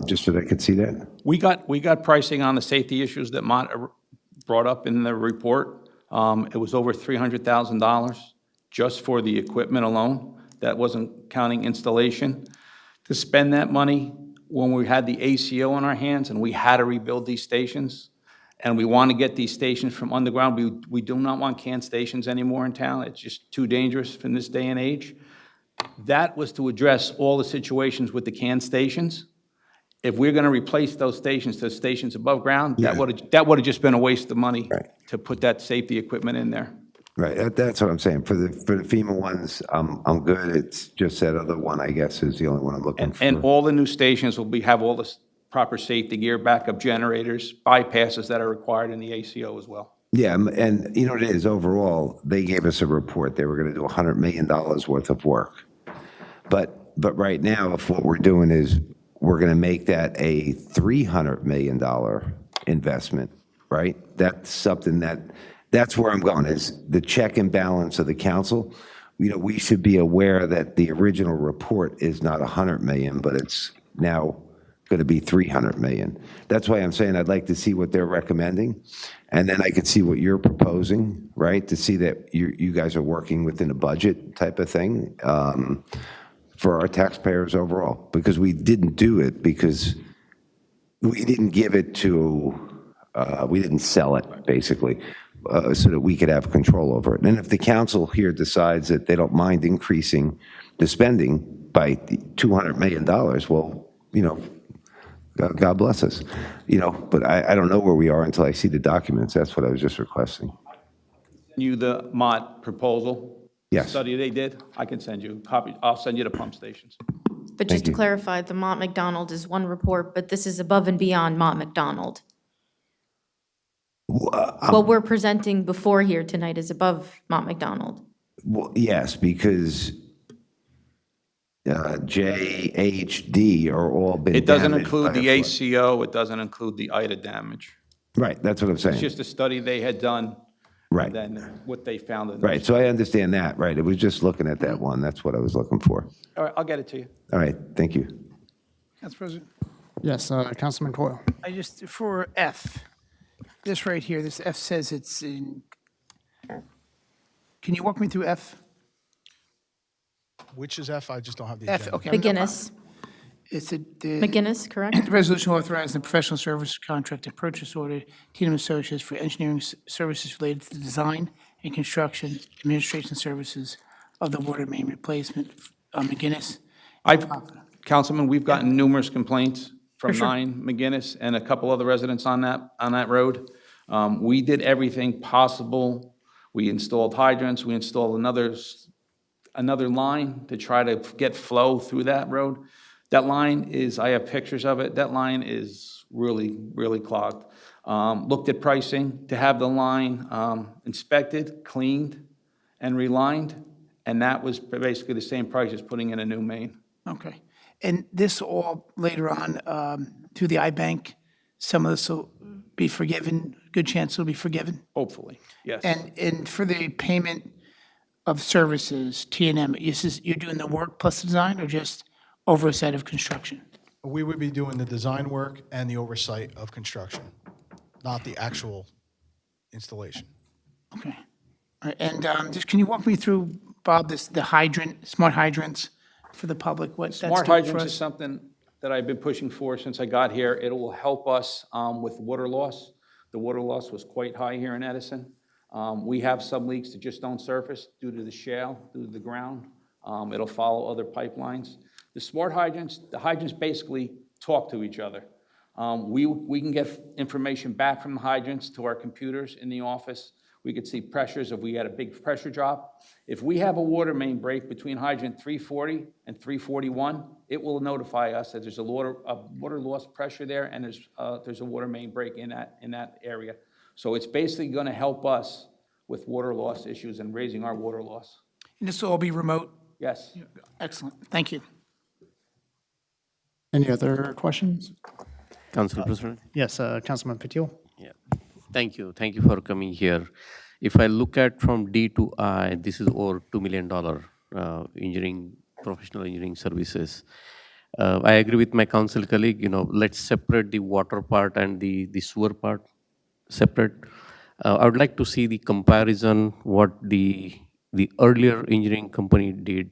just so that I could see that. We got pricing on the safety issues that Mott brought up in the report. It was over $300,000 just for the equipment alone. That wasn't counting installation. To spend that money when we had the ACO on our hands and we had to rebuild these stations, and we want to get these stations from underground. We do not want can stations anymore in town. It's just too dangerous in this day and age. That was to address all the situations with the can stations. If we're going to replace those stations to stations above ground, that would have just been a waste of money to put that safety equipment in there. Right, that's what I'm saying. For the FEMA ones, I'm good. It's just that other one, I guess, is the only one I'm looking for. And all the new stations will have all the proper safety gear, backup generators, bypasses that are required in the ACO as well. Yeah, and you know what it is, overall, they gave us a report. They were going to do $100 million worth of work. But right now, if what we're doing is we're going to make that a $300 million investment, right? That's something that's where I'm going, is the check and balance of the council. You know, we should be aware that the original report is not 100 million, but it's now going to be 300 million. That's why I'm saying I'd like to see what they're recommending, and then I could see what you're proposing, right? To see that you guys are working within a budget type of thing for our taxpayers overall, because we didn't do it because we didn't give it to, we didn't sell it, basically. So that we could have control over it. And if the council here decides that they don't mind increasing the spending by $200 million, well, you know, God bless us, you know, but I don't know where we are until I see the documents. That's what I was just requesting. You, the Mott proposal? Yes. Study they did? I can send you a copy. I'll send you the pump stations. But just to clarify, the Mott McDonald is one report, but this is above and beyond Mott McDonald. What we're presenting before here tonight is above Mott McDonald. Well, yes, because J, H, D are all been It doesn't damaged include by the a flood. ACO, it doesn't include the IDA damage. Right, that's what I'm It's saying. just a study they had done, Right. and then what they found in those. Right, so I understand that, right. It was just looking at that one. That's what I was looking for. All right, I'll get it to you. All right, thank you. Council President, Yes, Councilman Coyle. I just, for F, this right here, this F says it's in, can you walk me through F? Which is F? I just don't have the F, agenda. okay. McGinnis. It's the. McGinnis, correct? The resolution authorizing the professional services contract and purchase order, Tatum Associates for engineering services related to the design and construction, administration services of the water main replacement. McGinnis. Councilman, we've gotten numerous complaints from Sure. 9 McGinnis and a couple other residents on that road. We did everything possible. We installed hydrants, we installed another line to try to get flow through that road. That line is, I have pictures of it, that line is really, really clogged. Looked at pricing to have the line inspected, cleaned, and relined, and that was basically the same price as putting in a new main. Okay. And this all later on, through the iBank, some of this will be forgiven, good chance it'll be forgiven? Hopefully, yes. And for the payment of services, T&M, you're doing the work plus the design or just oversight of construction? We would be doing the design work and the oversight of construction, not the actual installation. Okay. All right, and just, can you walk me through, Bob, the hydrant, smart hydrants for the public, what that's doing Smart for hydrants is us? something that I've been pushing for since I got here. It will help us with water loss. The water loss was quite high here in Edison. We have some leaks that just don't surface due to the shale, due to the ground. It'll follow other pipelines. The smart hydrants, the hydrants basically talk to each other. We can get information back from the hydrants to our computers in the office. We could see pressures if we had a big pressure drop. If we have a water main break between hydrant 340 and 341, it will notify us that there's a water loss pressure there and there's a water main break in that area. So it's basically going to help us with water loss issues and raising our water loss. And this will all be remote? Yes. Excellent, thank you. Any other questions? Council President? Yes, Councilman Patil. Yeah. Thank you. Thank you for coming here. If I look at from D to I, this is over $2 million professional engineering services. I agree with my council colleague, let's separate the water part and the sewer part separate. I would like to see the comparison, what the earlier engineering company did,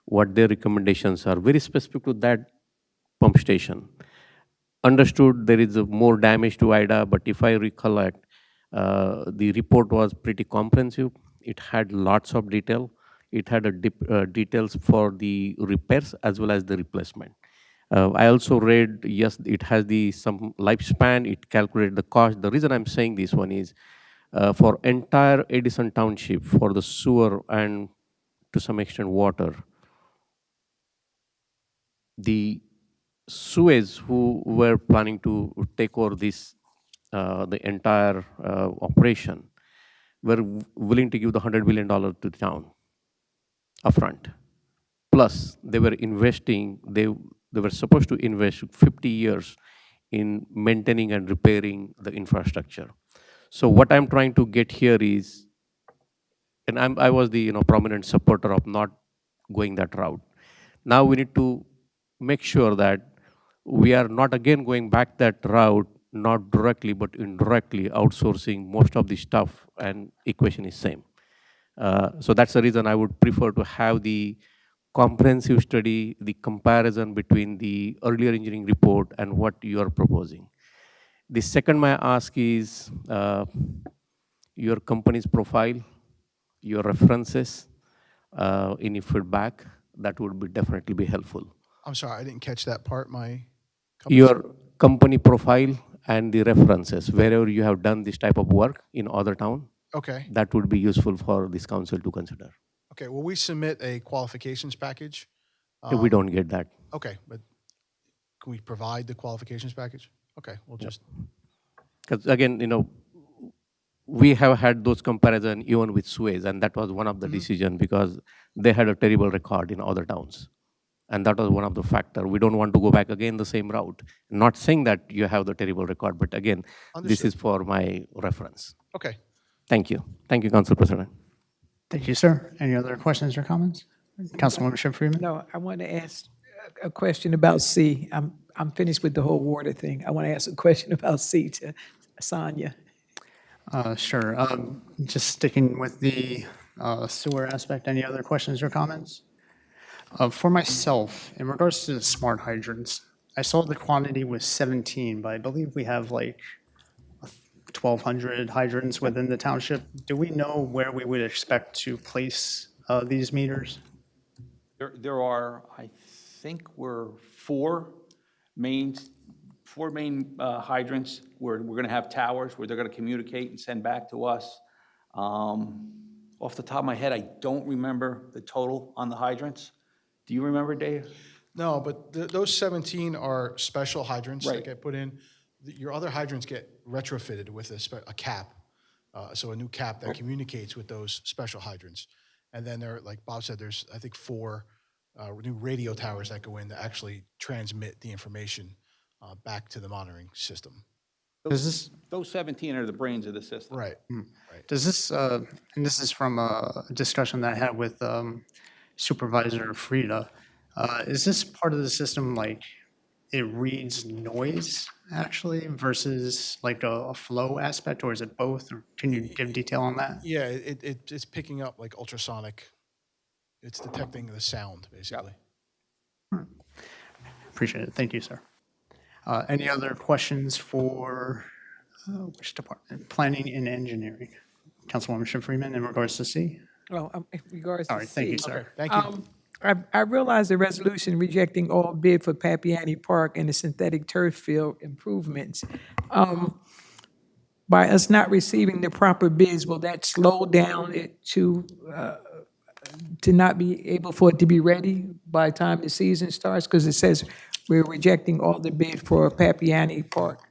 what their recommendations are, very specific to that pump station. Understood there is more damage to IDA, but if I recollect, the report was pretty comprehensive. It had lots of detail. It had details for the repairs as well as the replacement. I also read, yes, it has some lifespan. It calculated the cost. The reason I'm saying this one is for entire Edison Township, for the sewer and to some extent water, the Suez, who were planning to take over the entire operation, were willing to give the $100 million to the town upfront. Plus, they were investing, they were supposed to invest 50 years in maintaining and repairing the infrastructure. So what I'm trying to get here is, and I was the prominent supporter of not going that route. Now we need to make sure that we are not again going back that route, not directly but indirectly outsourcing most of the stuff, and equation is same. So that's the reason I would prefer to have the comprehensive study, the comparison between the earlier engineering report and what you are proposing. The second my ask is your company's profile, your references, any feedback, that would be definitely be helpful. I'm sorry, I didn't catch that part. Your company profile and the references, wherever you have done this type of work in other town. Okay. That would be useful for this council to consider. Okay, well, we submit a qualifications package. We don't get that. Okay, but can we provide the qualifications package? Okay, we'll just. Because again, we have had those comparison even with Suez, and that was one of the decision because they had a terrible record in other towns. And that was one of the factor. We don't want to go back again the same route. Not saying that you have the terrible record, but again, this Understood. is for my reference. Okay. Thank you. Thank you, Council President. Thank you, sir. Any other questions or comments? Councilwoman Freeman? No, I want to ask a question about C. I'm finished with the whole water thing. I want to ask a question about C to Sonia. Sure. Just sticking with the sewer aspect, any other questions or comments? For myself, in regards to the smart hydrants, I saw the quantity was 17, but I believe we have like 1,200 hydrants within the township. Do we know where we would expect to place these meters? There are, I think we're four main hydrants where we're gonna have towers where they're gonna communicate and send back to us. Off the top of my head, I don't remember the total on the hydrants. Do you remember, Dave? No, but those 17 are special hydrants that Right. get put in. Your other hydrants get retrofitted with a cap, so a new cap that communicates with those special hydrants. And then there, like Bob said, there's, I think, 4 new radio towers that go in that actually transmit the information back to the monitoring system. Those 17 are the brains of the system. Right. Does this, and this is from a discussion that I had with Supervisor Frida, is this part of the system like it reads noise actually versus like a flow aspect, or is it both? Or can you give detail on that? Yeah, it's picking up like ultrasonic. It's detecting the sound, basically. Appreciate it. Thank you, sir. Any other questions for which department? Planning and engineering. Councilwoman Freeman, in regards to C? Well, in regards to All right, thank you, C, sir. Thank you. I realize the resolution rejecting all bid for Papiani Park and the synthetic turf field improvements. By us not receiving the proper bids, will that slow down it to not be able for it to be ready by the time the season starts? Because it says we're rejecting all the bid for Papiani Park.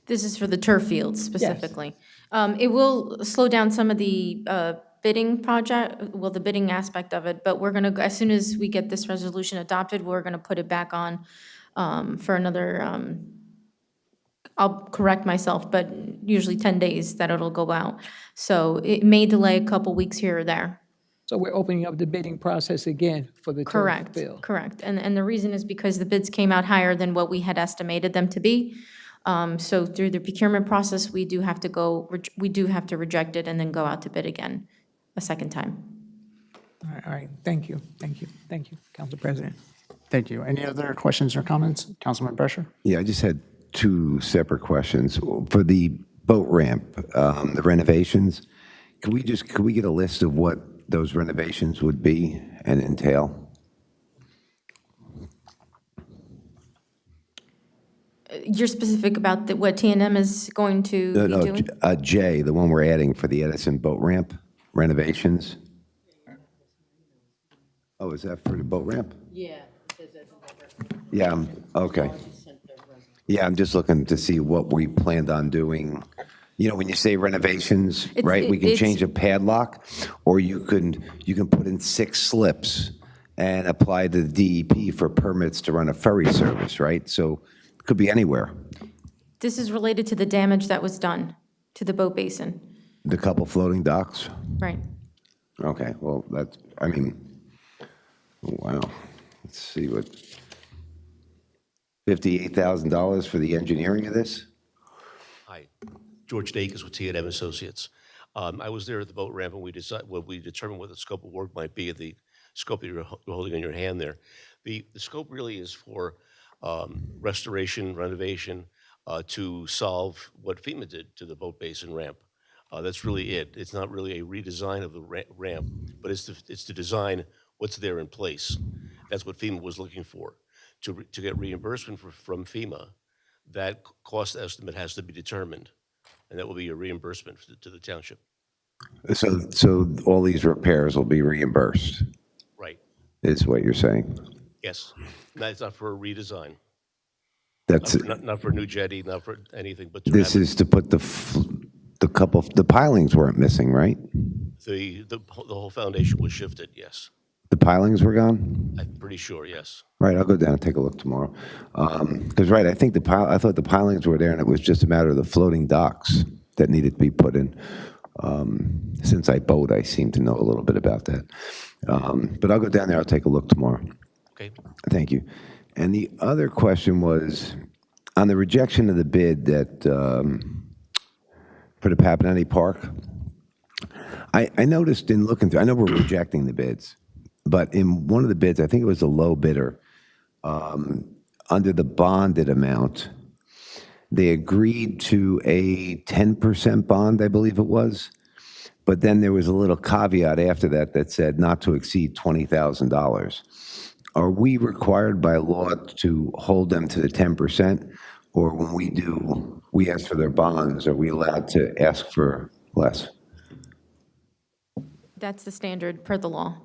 This is for the turf fields specifically. It will slow down some of the bidding project, well, the bidding aspect of it, but we're gonna, as soon as we get this resolution adopted, we're gonna put it back on for another, I'll correct myself, but usually 10 days that it'll go out. So it may delay a couple weeks here or there. So we're opening up the bidding process again for the turf Correct, field. correct. And the reason is because the bids came out higher than what we had estimated them to be. So through the procurement process, we do have to reject it and then go out to bid again a second time. All right, thank you, Council President. Thank you. Any other questions or comments? Councilman Brescher? Yeah, I just had 2 separate questions. For the boat ramp, the renovations, could we get a list of what those renovations would be and entail? You're specific about what TNM is going to be doing? J, the one we're adding for the Edison boat ramp renovations. Oh, is that for the boat ramp? Yeah. Yeah, okay. Yeah, I'm just looking to see what we planned on doing. You know, when you say renovations, right, we can change a padlock, or you can put in 6 slips and apply to the DEP for permits to run a ferry service, right? So it could be anywhere. This is related to the damage that was done to the boat basin, The couple floating docks? right? Okay, well, that's, I mean, wow. Let's see what, $58,000 for the engineering of this? Hi, George Dacus with T&M Associates. I was there at the boat ramp and we determined what the scope of work might be, the scope that you're holding in your hand there. The scope really is for restoration, renovation, to solve what FEMA did to the boat basin ramp. That's really it. It's not really a redesign of the ramp, but it's to design what's there in place. That's what FEMA was looking for. To get reimbursement from FEMA, that cost estimate has to be determined, and that will be a reimbursement to the township. So all these repairs will be reimbursed, Right. is what you're saying? Yes. No, it's not for a redesign. That's, Not for a new jetty, not for anything, but to this have is to put the pilings weren't missing, right? the whole foundation was shifted, yes. The pilings were gone? I'm pretty sure, yes. Right, I'll go down and take a look tomorrow. Because, right, I think I thought the pilings were there, and it was just a matter of the floating docks that needed to be put in. Since I boat, I seem to know a little bit about that. But I'll go down there, I'll take a look tomorrow. Okay. Thank you. And the other question was, on the rejection of the bid that, for the Papanini Park, I noticed in looking through, I know we're rejecting the bids, but in one of the bids, I think it was a low bidder, under the bonded amount, they agreed to a 10% bond, I believe it was. But then there was a little caveat after that that said not to exceed $20,000. Are we required by law to hold them to the 10%? Or when we ask for their bonds, are we allowed to ask for less? That's the standard per the law.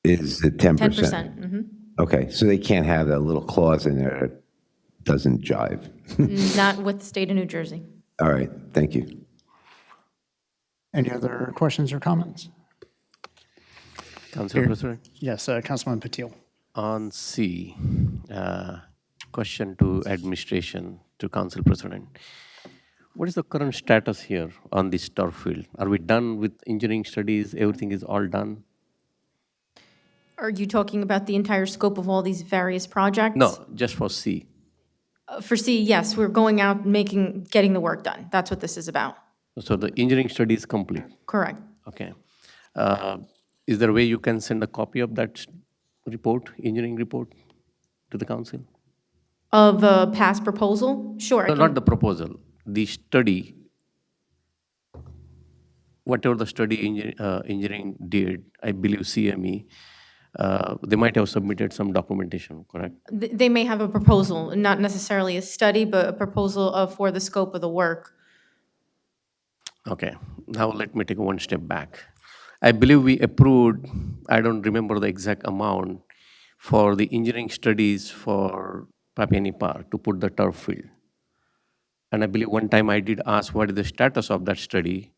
Is it 10%? 10%. Okay, so they can't have that little clause in there that doesn't jive. Not with the state of New Jersey. All right, thank you. Any other questions or comments? Council President, Yes, Councilman Patil. on C, question to administration, to Council President. What is the current status here on this turf field? Are we done with engineering studies? Everything is all done? Are you talking about the entire scope of all these various projects? No, just for C. For C, yes, we're going out and getting the work done. That's what this is about. So the engineering study is complete? Correct. Okay. Is there a way you can send a copy of that report, engineering report, to the council? Of a past proposal? Sure. I No, can- not the proposal, the study. Whatever the study engineering did, I believe CME, they might have submitted some documentation, correct? They may have a proposal, not necessarily a study, but a proposal for the scope of the work. Okay, now let me take one step back. I believe we approved, I don't remember the exact amount, for the engineering studies for Papiani Park to put the turf field. And I believe one time I did ask what is the status of that study.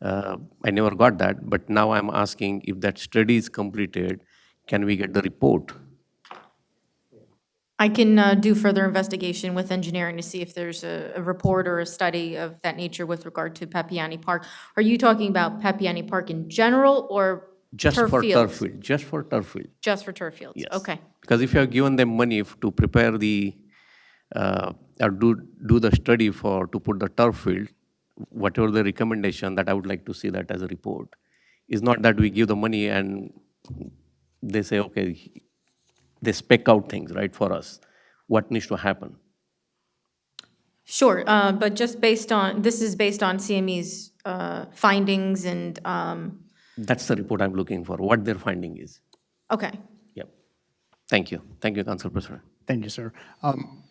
I never got that, but now I'm asking if that study is completed, can we get the report? I can do further investigation with engineering to see if there's a report or a study of that nature with regard to Papiani Park. Are you talking about Papiani Park in general or Just turf for fields? turf field, just for turf field. Just for turf fields? Yes. Okay. Because if you have given them money to prepare the, or do the study to put the turf field, whatever the recommendation, that I would like to see that as a report. It's not that we give the money and they say, okay, they spec out things, right, for us. What needs to happen? Sure, but just this is based on CME's findings and, That's the report I'm looking for, what their finding is. okay. Yep. Thank you. Thank you, Council President. Thank you, sir. I'm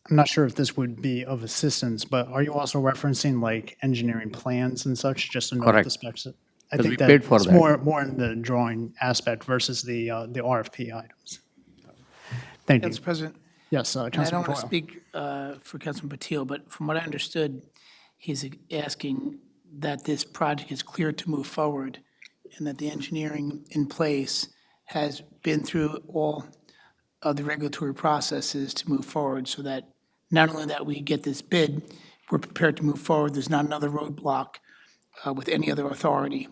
not sure if this would be of assistance, but are you also referencing like engineering plans and such, just to know what the Correct. specs? I 'Cause think we paid for it's that. more in the drawing aspect versus the RFP items. Thank you. Council President, Yes, and I Councilman don't want to Coyle. speak for Councilman Patil, but from what I understood, he's asking that this project is clear to move forward and that the engineering in place has been through all of the regulatory processes to move forward so that not only that we get this bid, we're prepared to move forward. There's not another roadblock with any other authority.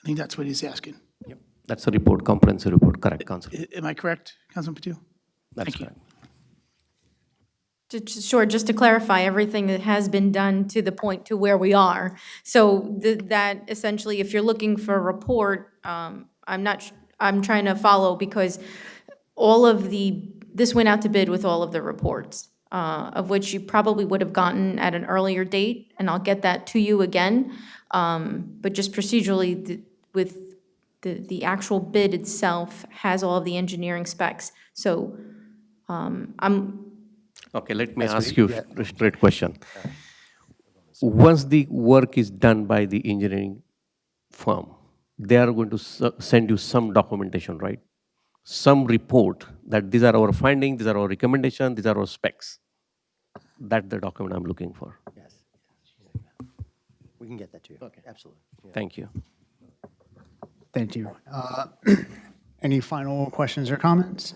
I think that's what he's asking. That's a report, comprehensive report, correct, Council? Am I correct, Councilman Patil? That's Thank you. correct. Sure, just to clarify, everything that has been done to the point to where we are. So that essentially, if you're looking for a report, I'm trying to follow because this went out to bid with all of the reports, of which you probably would have gotten at an earlier date, and I'll get that to you again. But just procedurally, with the actual bid itself has all of the engineering specs. So Okay, let me ask you a straight question. Once the work is done by the engineering firm, they are going to send you some documentation, right? Some report that these are our findings, these are our recommendations, these are our specs. That's the document I'm looking for. Yes. We can get that to you. Okay. Absolutely. Thank you. Thank you. Any final questions or comments?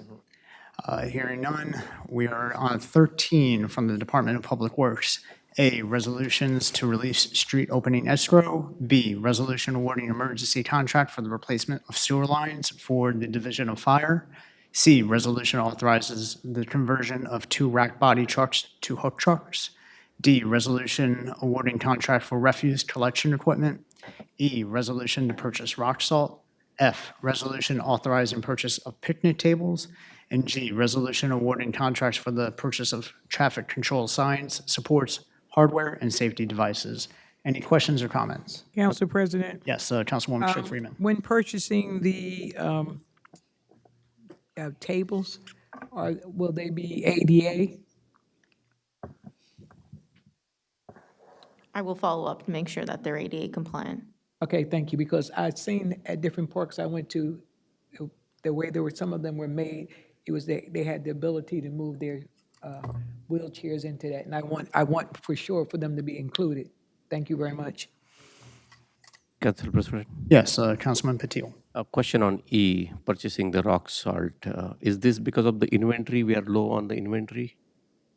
Hearing none, we are on 13 from the Department of Public Works. A, resolutions to release street opening escrow. B, resolution awarding emergency contract for the replacement of sewer lines for the Division of Fire. C, resolution authorizes the conversion of 2 rack body trucks to hook trucks. D, resolution awarding contract for refuse collection equipment. E, resolution to purchase rock salt. F, resolution authorizing purchase of picnic tables. And G, resolution awarding contracts for the purchase of traffic control signs, supports, hardware, and safety devices. Any questions or comments? Council President, Yes, Councilwoman Schiff Freeman. when purchasing the tables, will they be ADA? I will follow up to make sure that they're ADA compliant. Okay, thank you, because I've seen at different parks I went to, the way some of them were made, it was they had the ability to move their wheelchairs into that, and I want for sure for them to be included. Thank you very much. Council President, Yes, Councilman Patil. a question on E, purchasing the rock salt. Is this because of the inventory? We are low on the inventory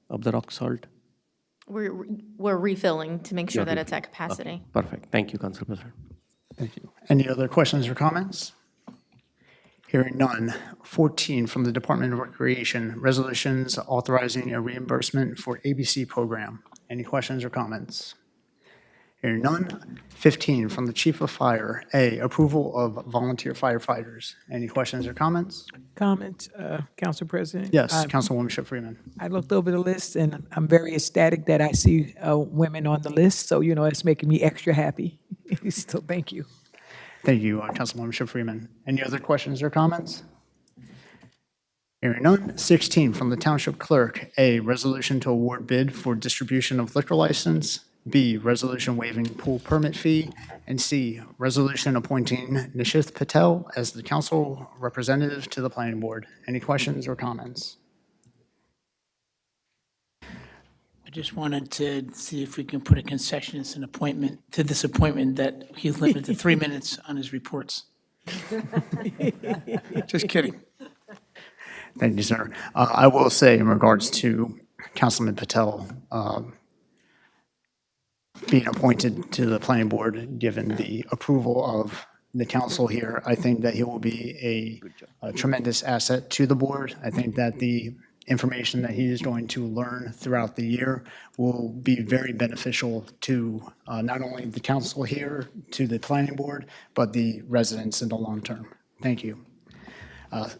of the rock salt? We're refilling to make sure You're that it's at capacity. Perfect. Thank you, Council President. Thank you. Any other questions or comments? Hearing none. 14 from the Department of Recreation, resolutions authorizing a reimbursement for ABC program. Any questions or comments? Hearing none. 15 from the Chief of Fire, A, approval of volunteer firefighters. Any questions or comments? Comment, Council President? Yes, Councilwoman Schiff Freeman. I looked over the list, and I'm very ecstatic that I see women on the list, so, it's making me extra happy. So thank you. Thank you, Councilwoman Schiff Freeman. Any other questions or comments? Hearing none. 16 from the Township Clerk, A, resolution to award bid for distribution of liquor license. B, resolution waiving pool permit fee. And C, resolution appointing Nishith Patel as the council representative to the planning board. Any questions or comments? I just wanted to see if we can put a concession as an appointment, to this appointment, that he's limited to 3 minutes on his reports. Just kidding. Thank you, sir. I will say in regards to Councilman Patel being appointed to the planning board, given the approval of the council here, I think that he will be a tremendous asset to the board. I think that the information that he is going to learn throughout the year will be very beneficial to not only the council here, to the planning board, but the residents in the long term. Thank you.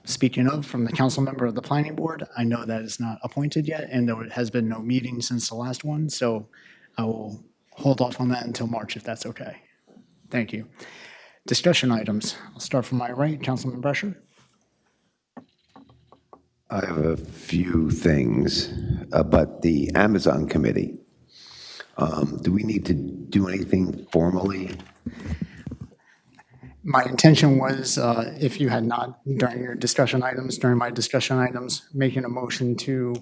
Speaking of, from the council member of the planning board, I know that it's not appointed yet, and there has been no meeting since the last one, so I will hold off on that until March, if that's okay. Thank you. Discussion items. I'll start from my right, Councilman Brescher. I have a few things, but the Amazon committee, do we need to do anything formally? My intention was, if you had not, during my discussion items, making a motion to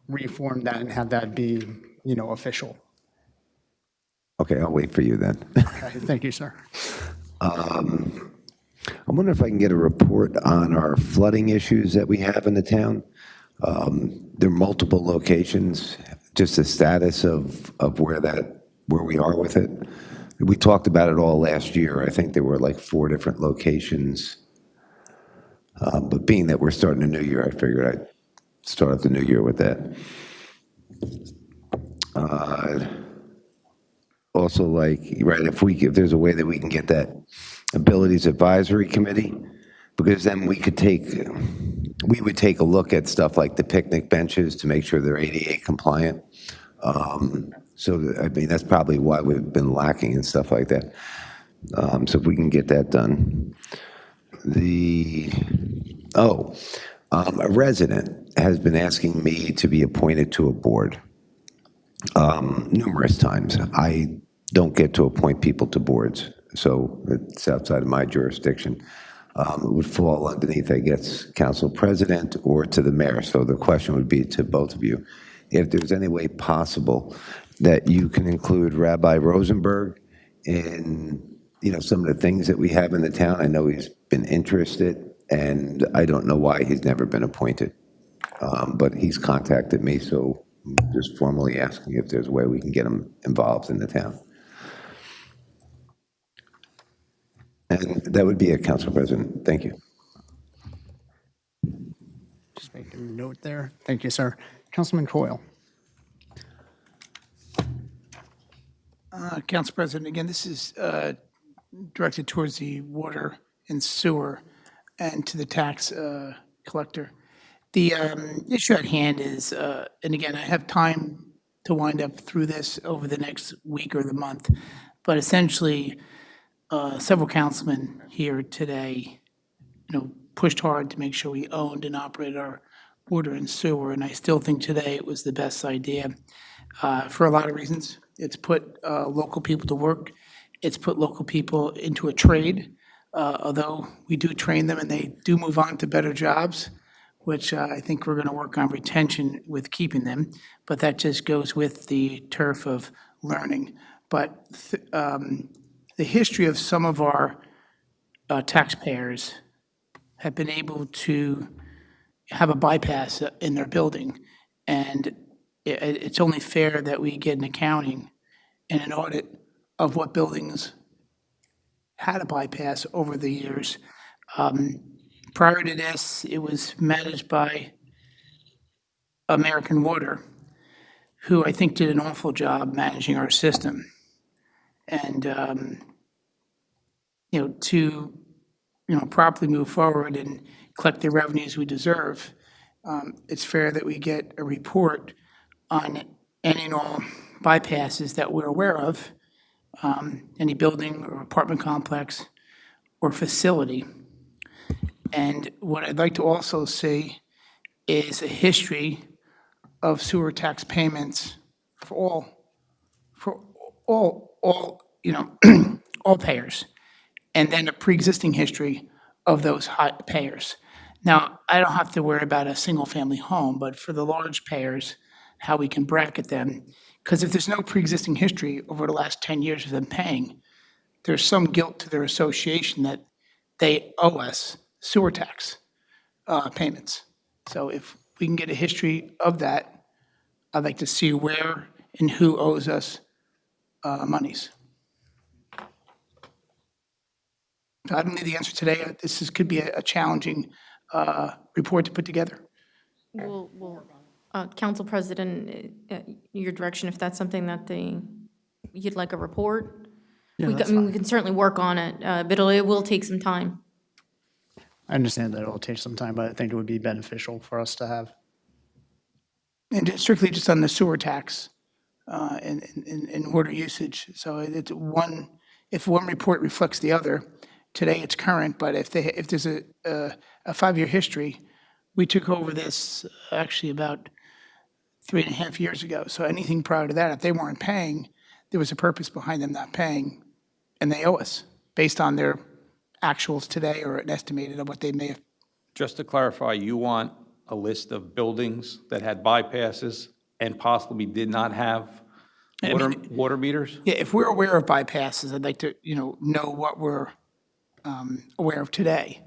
reform that and have that be, official. Okay, I'll wait for you then. Okay, thank you, sir. I wonder if I can get a report on our flooding issues that we have in the town. There are multiple locations, just the status of where we are with it. We talked about it all last year. I think there were like 4 different locations. But being that we're starting a new year, I figured I'd start off the new year with that. Also, if there's a way that we can get that Abilities Advisory Committee, because then we would take a look at stuff like the picnic benches to make sure they're ADA compliant. That's probably why we've been lacking and stuff like that. So if we can get that done. A resident has been asking me to be appointed to a board numerous times. I don't get to appoint people to boards, so it's outside of my jurisdiction. It would fall underneath, I guess, council president or to the mayor. So the question would be to both of you, if there's any way possible that you can include Rabbi Rosenberg in some of the things that we have in the town. I know he's been interested, and I don't know why he's never been appointed. But he's contacted me, so I'm just formally asking if there's a way we can get him involved in the town. And that would be it, Council President. Thank you. Just make a note there. Thank you, sir. Councilman Coyle. Council President, again, this is directed towards the water and sewer and to the tax collector. The issue at hand is, and again, I have time to wind up through this over the next week or the month, but essentially, several councilmen here today, pushed hard to make sure we owned and operated our water and sewer, and I still think today it was the best idea for a lot of reasons. It's put local people to work. It's put local people into a trade, although we do train them and they do move on to better jobs, which I think we're going to work on retention with keeping them, but that just goes with the turf of learning. But the history of some of our taxpayers have been able to have a bypass in their building, and it's only fair that we get an accounting and an audit of what buildings had a bypass over the years. Prior to this, it was managed by American Water, who I think did an awful job managing our system. And, to, properly move forward and collect the revenues we deserve, it's fair that we get a report on any and all bypasses that we're aware of, any building or apartment complex or facility. And what I'd like to also see is a history of sewer tax payments for all, all payers, and then a pre-existing history of those high payers. Now, I don't have to worry about a single-family home, but for the large payers, how we can bracket them. Because if there's no pre-existing history over the last 10 years of them paying, there's some guilt to their association that they owe us sewer tax payments. So if we can get a history of that, I'd like to see where and who owes us monies. So I don't need the answer today. Could be a challenging report to put together. Council President, your direction, if that's something that you'd like a report? Yeah, We that's we fine. can certainly work on it, but it will take some time. I understand that it'll take some time, but I think it would be beneficial for us to have. And strictly just on the sewer tax and water usage. So it's if one report reflects the other, today it's current, but if there's a 5-year history, we took over this actually about 3.5 years ago. So anything prior to that, if they weren't paying, there was a purpose behind them not paying, and they owe us based on their actuals today or an estimated of what they may have. Just to clarify, you want a list of buildings that had bypasses and possibly did not have water meters? Yeah, if we're aware of bypasses, I'd like to, know what we're aware of today.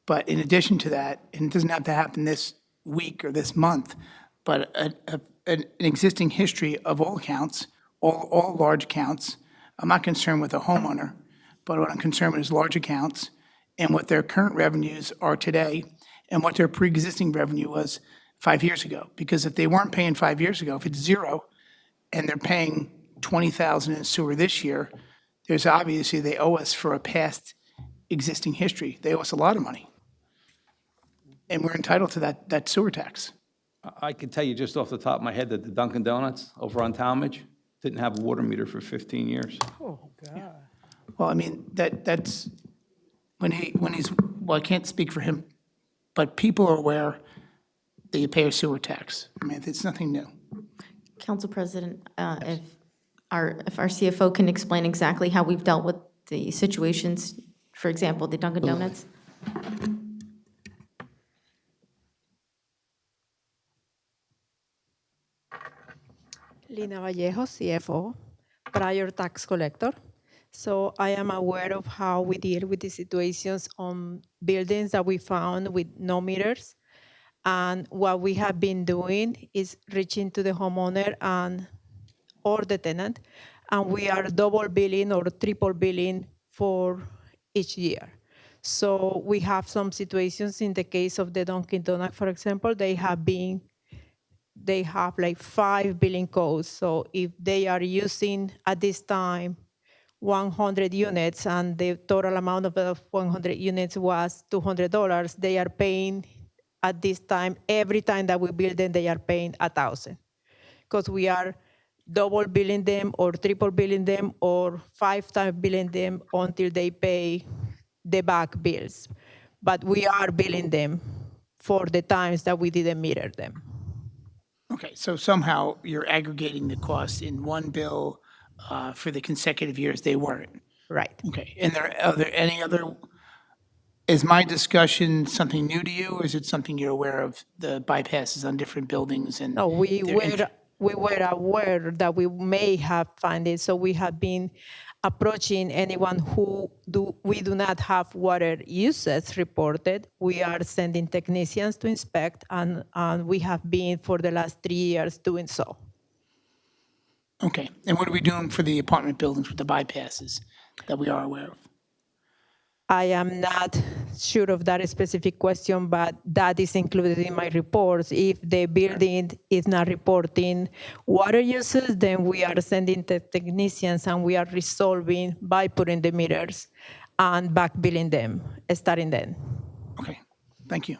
But in addition to that, and it doesn't have to happen this week or this month, but an existing history of all accounts, all large accounts. I'm not concerned with a homeowner, but what I'm concerned with is large accounts and what their current revenues are today and what their pre-existing revenue was 5 years ago. Because if they weren't paying 5 years ago, if it's zero and they're paying $20,000 in sewer this year, there's obviously they owe us for a past existing history. They owe us a lot of money. And we're entitled to that sewer tax. I can tell you just off the top of my head that the Dunkin' Donuts over on Talmadge didn't have a water meter for 15 years. Well, I mean, that's when he's, well, I can't speak for him, but people are aware that you pay a sewer tax. I mean, it's nothing new. Council President, if our CFO can explain exactly how we've dealt with the situations, for example, the Dunkin' Donuts? Lina Vallejo, CFO, prior tax collector. So I am aware of how we deal with the situations on buildings that we found with no meters. And what we have been doing is reaching to the homeowner and or the tenant, and we are double billing or triple billing for each year. So we have some situations in the case of the Dunkin' Donuts, for example, they have like 5 billing codes. So if they are using at this time 100 units and the total amount of the 100 units was $200, they are paying at this time, every time that we bill them, they are paying 1,000 because we are double billing them or triple billing them or 5 times billing them until they pay the back bills. But we are billing them for the times that we didn't meter them. Okay, so somehow you're aggregating the costs in one bill for the consecutive years they weren't. Right. Okay, and are there any other, is my discussion something new to you, or is it something you're aware of, the bypasses on different buildings and? No, we their were aware that we may have found it, so we have been approaching anyone who we do not have water usage reported. We are sending technicians to inspect, and we have been for the last 3 years doing so. Okay, and what are we doing for the apartment buildings with the bypasses that we are aware of? I am not sure of that specific question, but that is included in my reports. If the building is not reporting water uses, then we are sending the technicians and we are resolving by putting the meters and back billing them, starting then. Okay, thank you.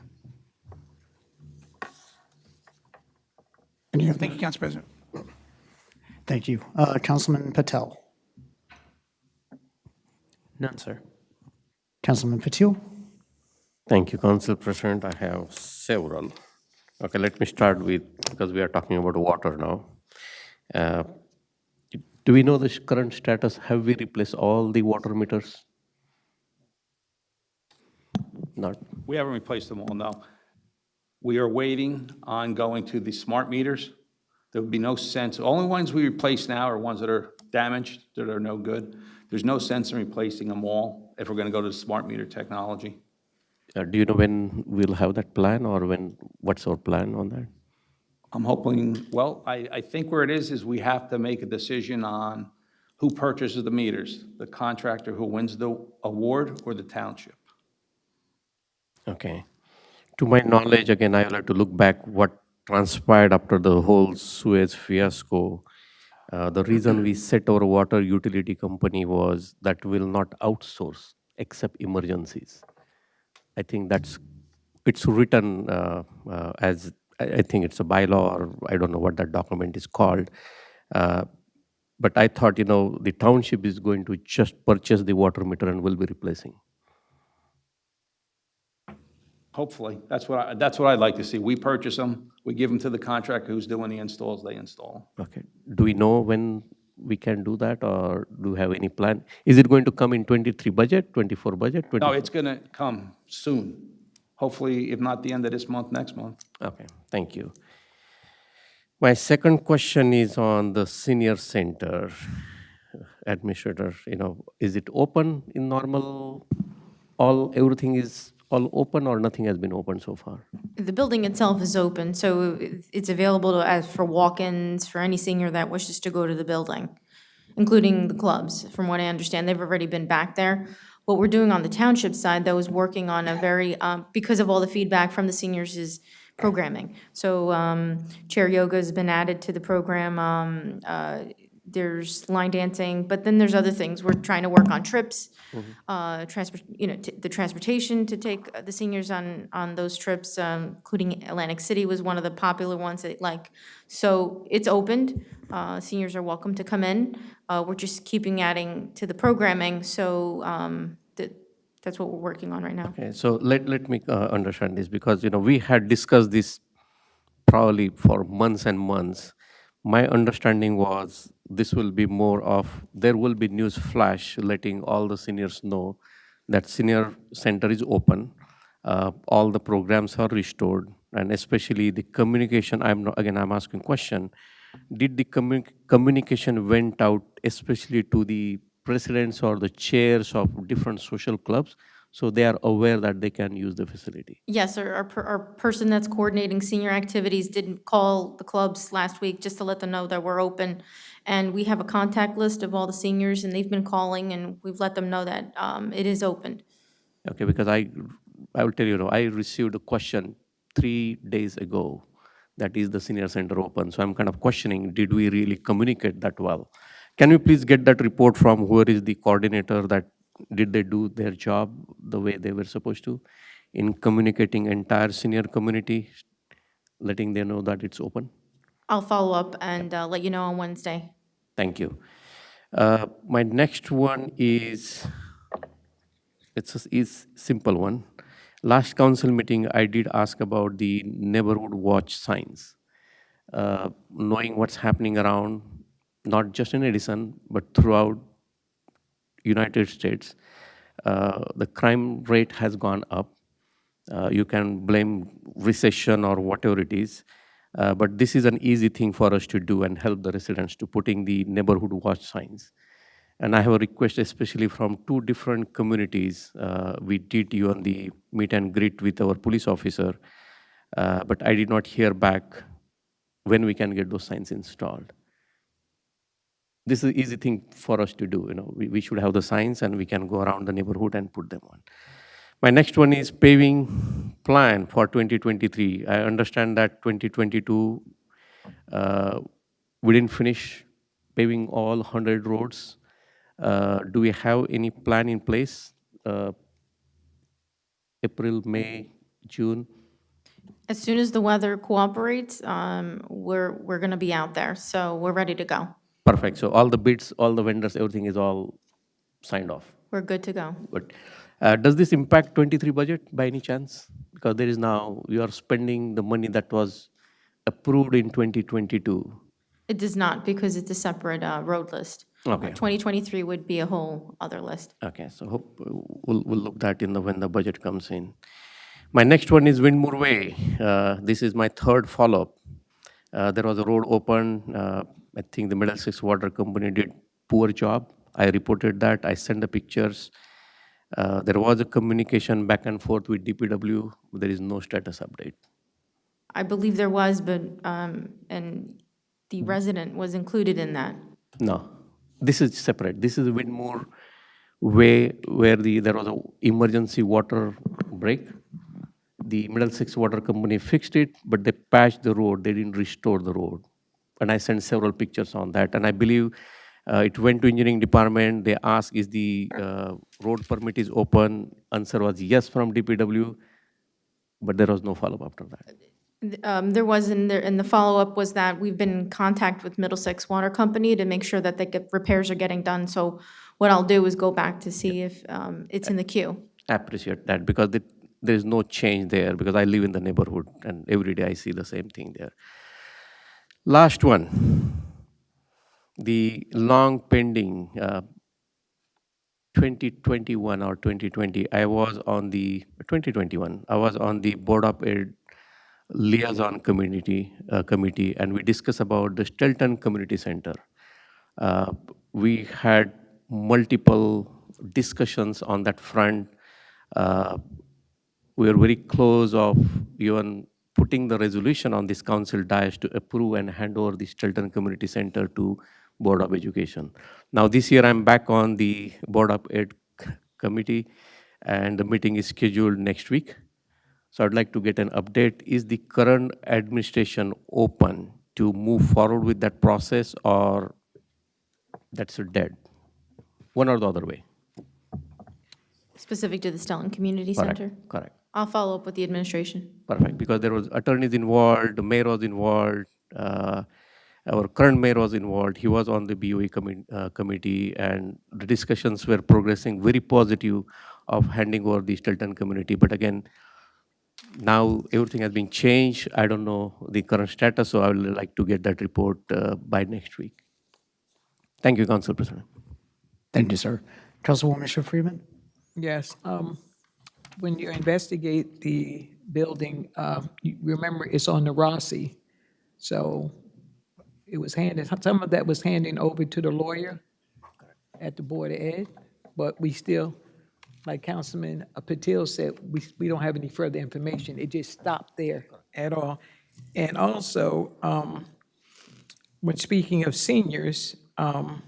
Any other- Thank you, Council President. Thank you. Councilman Patel. None, sir. Councilman Patil. Thank you, Council President. I have several. Okay, let me start with, because we are talking about water now. Uh, Do we know the current status? Have we replaced all the water meters? Not. We haven't replaced them all, no. We are waiting on going to the smart meters. There would be no sense, the only ones we replace now are ones that are damaged, that are no good. There's no sense in replacing them all if we're gonna go to the smart meter technology. Do you know when we'll have that plan, or what's our plan on that? I'm hoping, well, I think where it is we have to make a decision on who purchases the meters, the contractor who wins the award or the township. Okay. To my knowledge, again, I would like to look back what transpired after the whole Suez fiasco. The reason we set our water utility company was that will not outsource except emergencies. I think it's written as, I think it's a bylaw, or I don't know what that document is called. But I thought, the township is going to just purchase the water meter and will be replacing. Hopefully, that's what I'd like to see. We purchase them, we give them to the contractor who's doing the installs, they install them. Okay. Do we know when we can do that, or do you have any plan? Is it going to come in 23 budget, 24 budget? No, it's gonna come soon. Hopefully, if not the end of this month, next month. Okay, thank you. My second question is on the senior center. Administrator, is it open in normal? Everything is all open, or nothing has been open so far? The building itself is open, so it's available for walk-ins for any senior that wishes to go to the building, including the clubs. From what I understand, they've already been back there. What we're doing on the township side, though, is working on a very, because of all the feedback from the seniors, is programming. So chair yoga has been added to the program. There's line dancing, but then there's other things. We're trying to work on trips, the transportation to take the seniors on those trips, including Atlantic City was one of the popular ones that like. So it's opened. Seniors are welcome to come in. We're just keeping adding to the programming. So that's what we're working on right now. Okay, so let me understand this, because we had discussed this probably for months and months. My understanding was this will be more of, there will be news flash letting all the seniors know that senior center is open, all the programs are restored, and especially the communication. I'm asking question. Did the communication went out, especially to the presidents or the chairs of different social clubs, so they are aware that they can use the facility. Yes, our person that's coordinating senior activities did call the clubs last week just to let them know that we're open. And we have a contact list of all the seniors, and they've been calling, and we've let them know that it is open. Okay, because I will tell you, I received a question 3 days ago, that is the senior center open. So I'm kind of questioning, did we really communicate that well? Can we please get that report from whoever is the coordinator, that did they do their job the way they were supposed to in communicating entire senior community, letting them know that it's open? I'll follow up and let you know on Wednesday. Thank you. My next one is, is simple one. Last council meeting, I did ask about the neighborhood watch signs. Knowing what's happening around, not just in Edison, but throughout United States, the crime rate has gone up. You can blame recession or whatever it is, but this is an easy thing for us to do and help the residents to putting the neighborhood watch signs. And I have a request, especially from 2 different communities. We did even the meet and greet with our police officer, but I did not hear back when we can get those signs installed. This is an easy thing for us to do. We should have the signs and we can go around the neighborhood and put them on. My next one is paving plan for 2023. I understand that 2022, we didn't finish paving all 100 roads. Do we have any plan in place? April, May, June? As soon as the weather cooperates, we're going to be out there, so we're ready to go. Perfect. So all the bids, all the vendors, everything is all signed off. We're good to go. Good. Does this impact 23 budget by any chance? Because there is now, you are spending the money that was approved in 2022. It does not, because it's a separate road list. Okay. 2023 would be a whole other list. Okay, so hope we'll look that in when the budget comes in. My next one is Windmore Way. This is my 3rd follow-up. There was a road open. I think the Middlesex Water Company did poor job. I reported that. I sent the pictures. There was a communication back and forth with DPW. There is no status update. I believe there was, but, and the resident was included in that. No, this is separate. This is Windmore Way where there was an emergency water break. The Middlesex Water Company fixed it, but they patched the road. They didn't restore the road. And I sent several pictures on that. And I believe it went to engineering department. They asked, is the road permit is open? Answer was yes from DPW, but there was no follow-up after that. There was and the follow-up was that we've been in contact with Middlesex Water Company to make sure that the repairs are getting done. So what I'll do is go back to see if it's in the queue. I appreciate that, because there is no change there, because I live in the neighborhood and every day I see the same thing there. Last one, the long pending 2021 or 2020, I was on the 2021, I was on the Board of Ed liaison committee, and we discussed about the Stelton Community Center. We had multiple discussions on that front. We are very close of even putting the resolution on this council dais to approve and hand over the Stelton Community Center to Board of Education. Now this year I'm back on the Board of Ed committee, and the meeting is scheduled next week. So I'd like to get an update. Is the current administration open to move forward with that process, or that's dead? One or the other way. Specific to the Stelton Community Correct, Center? correct. I'll follow up with the administration. Perfect, because there was attorneys involved, the mayor was involved, our current mayor was involved. He was on the BOE committee, and the discussions were progressing very positive of handing over the Stelton community. But again, now everything has been changed. I don't know the current status, so I would like to get that report by next week. Thank you, Council President. Thank you, sir. Councilwoman Schiff Freeman? Yes. When you investigate the building, you remember it's on the Rossi. So it was handed, some of that was handing over to the lawyer. at the Board of Ed, but we still, like Councilman Patil said, we don't have any further information. It just stopped there at all. And also, when speaking of seniors, do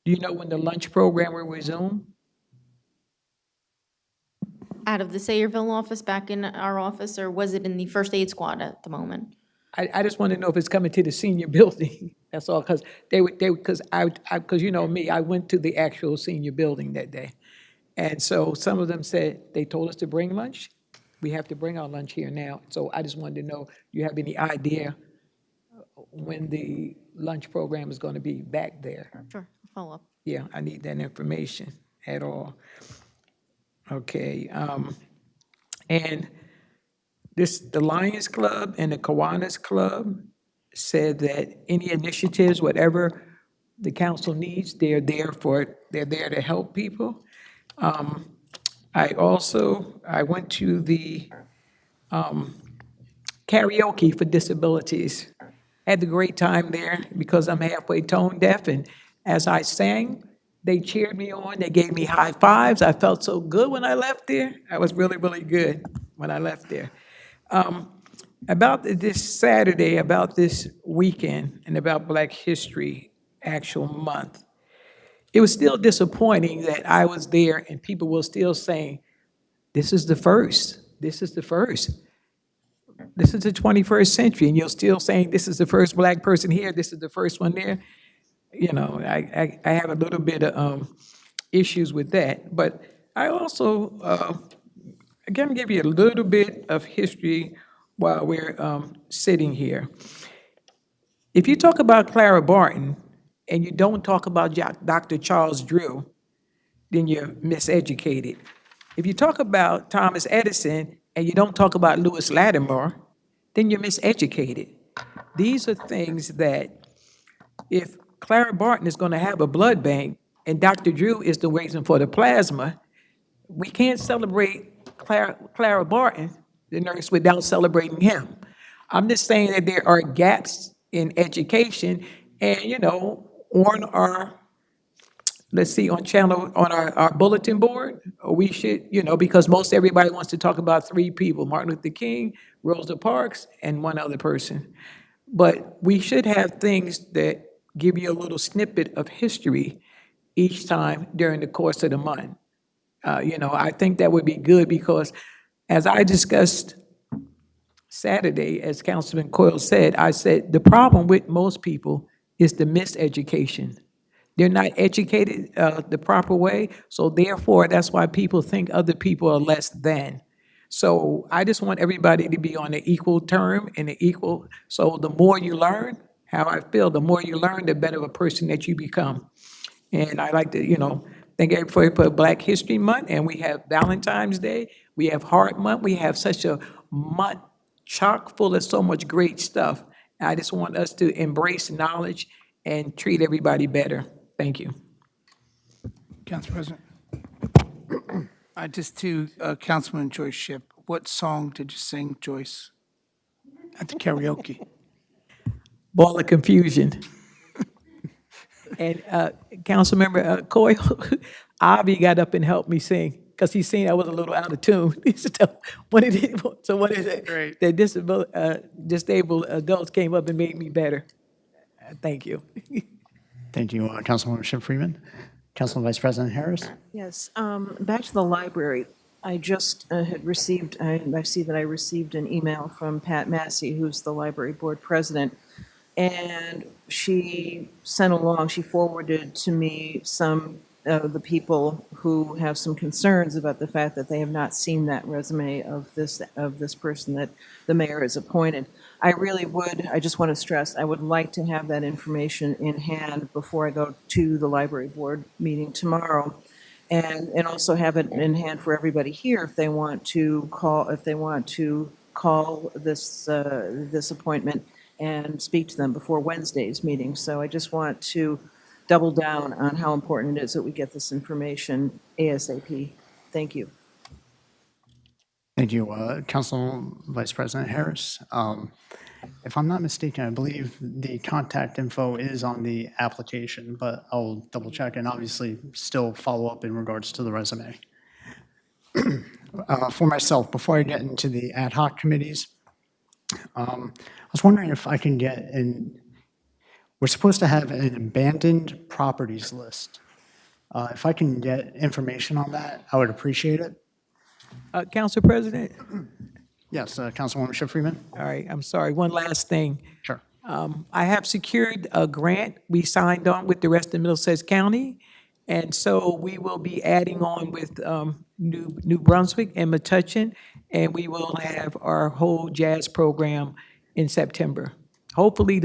you know when the lunch program will resume? Out of the Sayreville office, back in our office, or was it in the first aid squad at the moment? I just want to know if it's coming to the senior building. That's all, because because you know me, I went to the actual senior building that day. And so some of them said, they told us to bring lunch. We have to bring our lunch here now. So I just wanted to know, you have any idea when the lunch program is going to be back there? Sure, follow up. Yeah, I need that information at all. Okay, and the Lions Club and the Kiwanis Club said that any initiatives, whatever the council needs, they're there to help people. I went to the karaoke for disabilities. Had a great time there because I'm halfway tone deaf, and as I sang, they cheered me on, they gave me high fives. I felt so good when I left there. I was really, really good when I left there. About this Saturday, about this weekend, and about Black History actual month, it was still disappointing that I was there and people were still saying, this is the first, this is the first. This is the 21st century, and you're still saying this is the first Black person here, this is the first one there. You know, I have a little bit of issues with that. But I also, I'm going to give you a little bit of history while we're sitting here. If you talk about Clara Barton and you don't talk about Dr. Charles Drew, then you're miseducated. If you talk about Thomas Edison and you don't talk about Lewis Latimer, then you're miseducated. These are things that if Clara Barton is going to have a blood bank and Dr. Drew is the reason for the plasma, we can't celebrate Clara Barton, the nurse, without celebrating him. I'm just saying that there are gaps in education, and, you know, on our, let's see, on our bulletin board, we should, you know, because most everybody wants to talk about three people, Martin Luther King, Rosa Parks, and one other person. But we should have things that give you a little snippet of history each time during the course of the month. You know, I think that would be good because, as I discussed Saturday, as Councilman Coyle said, I said the problem with most people is the miseducation. They're not educated the proper way, so therefore, that's why people think other people are less than. So I just want everybody to be on an equal term and an equal, so the more you learn, how I feel, the more you learn, the better of a person that you become. And I like to, you know, thank everybody for Black History Month, and we have Valentine's Day, we have Heart Month, we have such a month chock full of so much great stuff. I just want us to embrace knowledge and treat everybody better. Thank you. Council President. Just to Councilman Joyce Shipp, what song did you sing, Joyce, at the karaoke? Ball of Confusion. And Councilmember Coyle, Avi got up and helped me sing because he seen I was a little out of tune. He said, what is it? Great. The disabled adults came up and made me better. Thank you. Thank you, Councilwoman Shipp Freeman. Councilman Vice President Harris. Yes, back to the library. I just had received, I see that I received an email from Pat Massey, who's the library board president, and she forwarded to me some of the people who have some concerns about the fact that they have not seen that resume of this person that the mayor has appointed. I just want to stress, I would like to have that information in hand before I go to the library board meeting tomorrow. And also have it in hand for everybody here if they want to call this appointment and speak to them before Wednesday's meeting. So I just want to double down on how important it is that we get this information ASAP. Thank you. Thank you, Council Vice President Harris. If I'm not mistaken, I believe the contact info is on the application, but I'll double check and obviously still follow up in regards to the resume. For myself, before I get into the ad hoc committees, I was wondering if I can get we're supposed to have an abandoned properties list. If I can get information on that, I would appreciate it. Council President? Yes, Councilwoman Freeman? All right, I'm sorry, one last thing. Sure. I have secured a grant. We signed on with the rest of Middlesex County, and so we will be adding on with New Brunswick and Metuchen, and we will have our whole jazz program in September. Hopefully,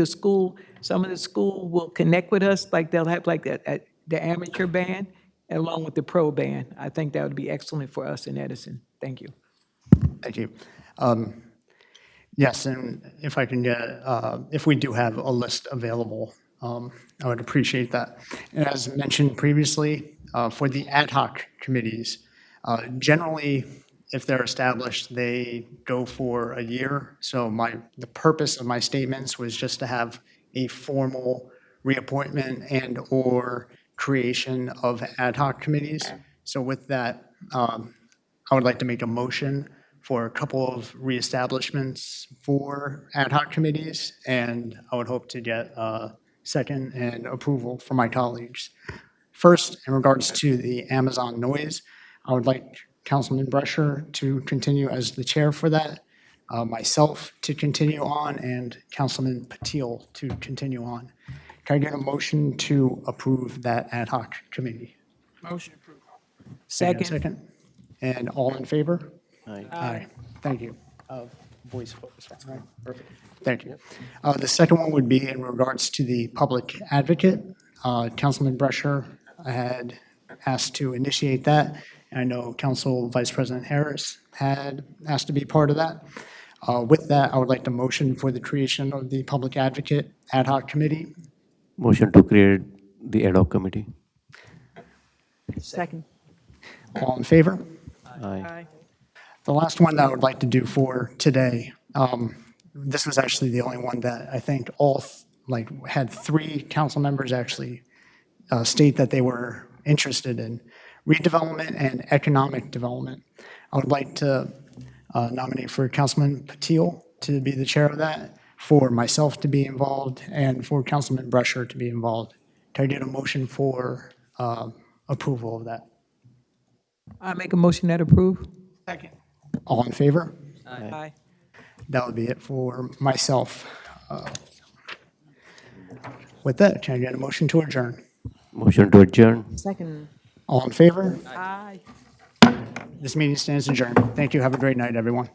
some of the school will connect with us, like they'll have like the amateur band along with the pro band. I think that would be excellent for us in Edison. Thank you. Thank you. Yes, and if I can get, if we do have a list available, I would appreciate that. And as mentioned previously, for the ad hoc committees, generally, if they're established, they go for a year. So the purpose of my statements was just to have a formal reappointment and/or creation of ad hoc committees. So with that, I would like to make a motion for a couple of reestablishments for ad hoc committees, and I would hope to get a second and approval from my colleagues. First, in regards to the Amazon noise, I would like Councilman Brescher to continue as the chair for that, myself to continue on, and Councilman Patil to continue on. Can I get a motion to approve that ad hoc committee? Motion approved. Can I get a Second. Second. And all in favor? Aye. Aye. Thank you. Voice focus, right? Perfect. Thank you. The second one would be in regards to the public advocate. Councilman Brescher had asked to initiate that. And I know Council Vice President Harris had asked to be part of that. With that, I would like to motion for the creation of the public advocate ad hoc committee. Motion to create the ad hoc committee. Second. All in favor? Aye. The last one that I would like to do for today, this was actually the only one that I think had 3 council members actually state that they were interested in redevelopment and economic development. I would like to nominate for Councilman Patil to be the chair of that, for myself to be involved, and for Councilman Brescher to be involved. Can I get a motion for approval of that? I make a motion that approve. Second. All in favor? Aye. That would be it for myself. With that, can I get a motion to adjourn? Motion to adjourn. Second. All in favor? Aye. This meeting stands adjourned. Thank you. Have a great night, everyone.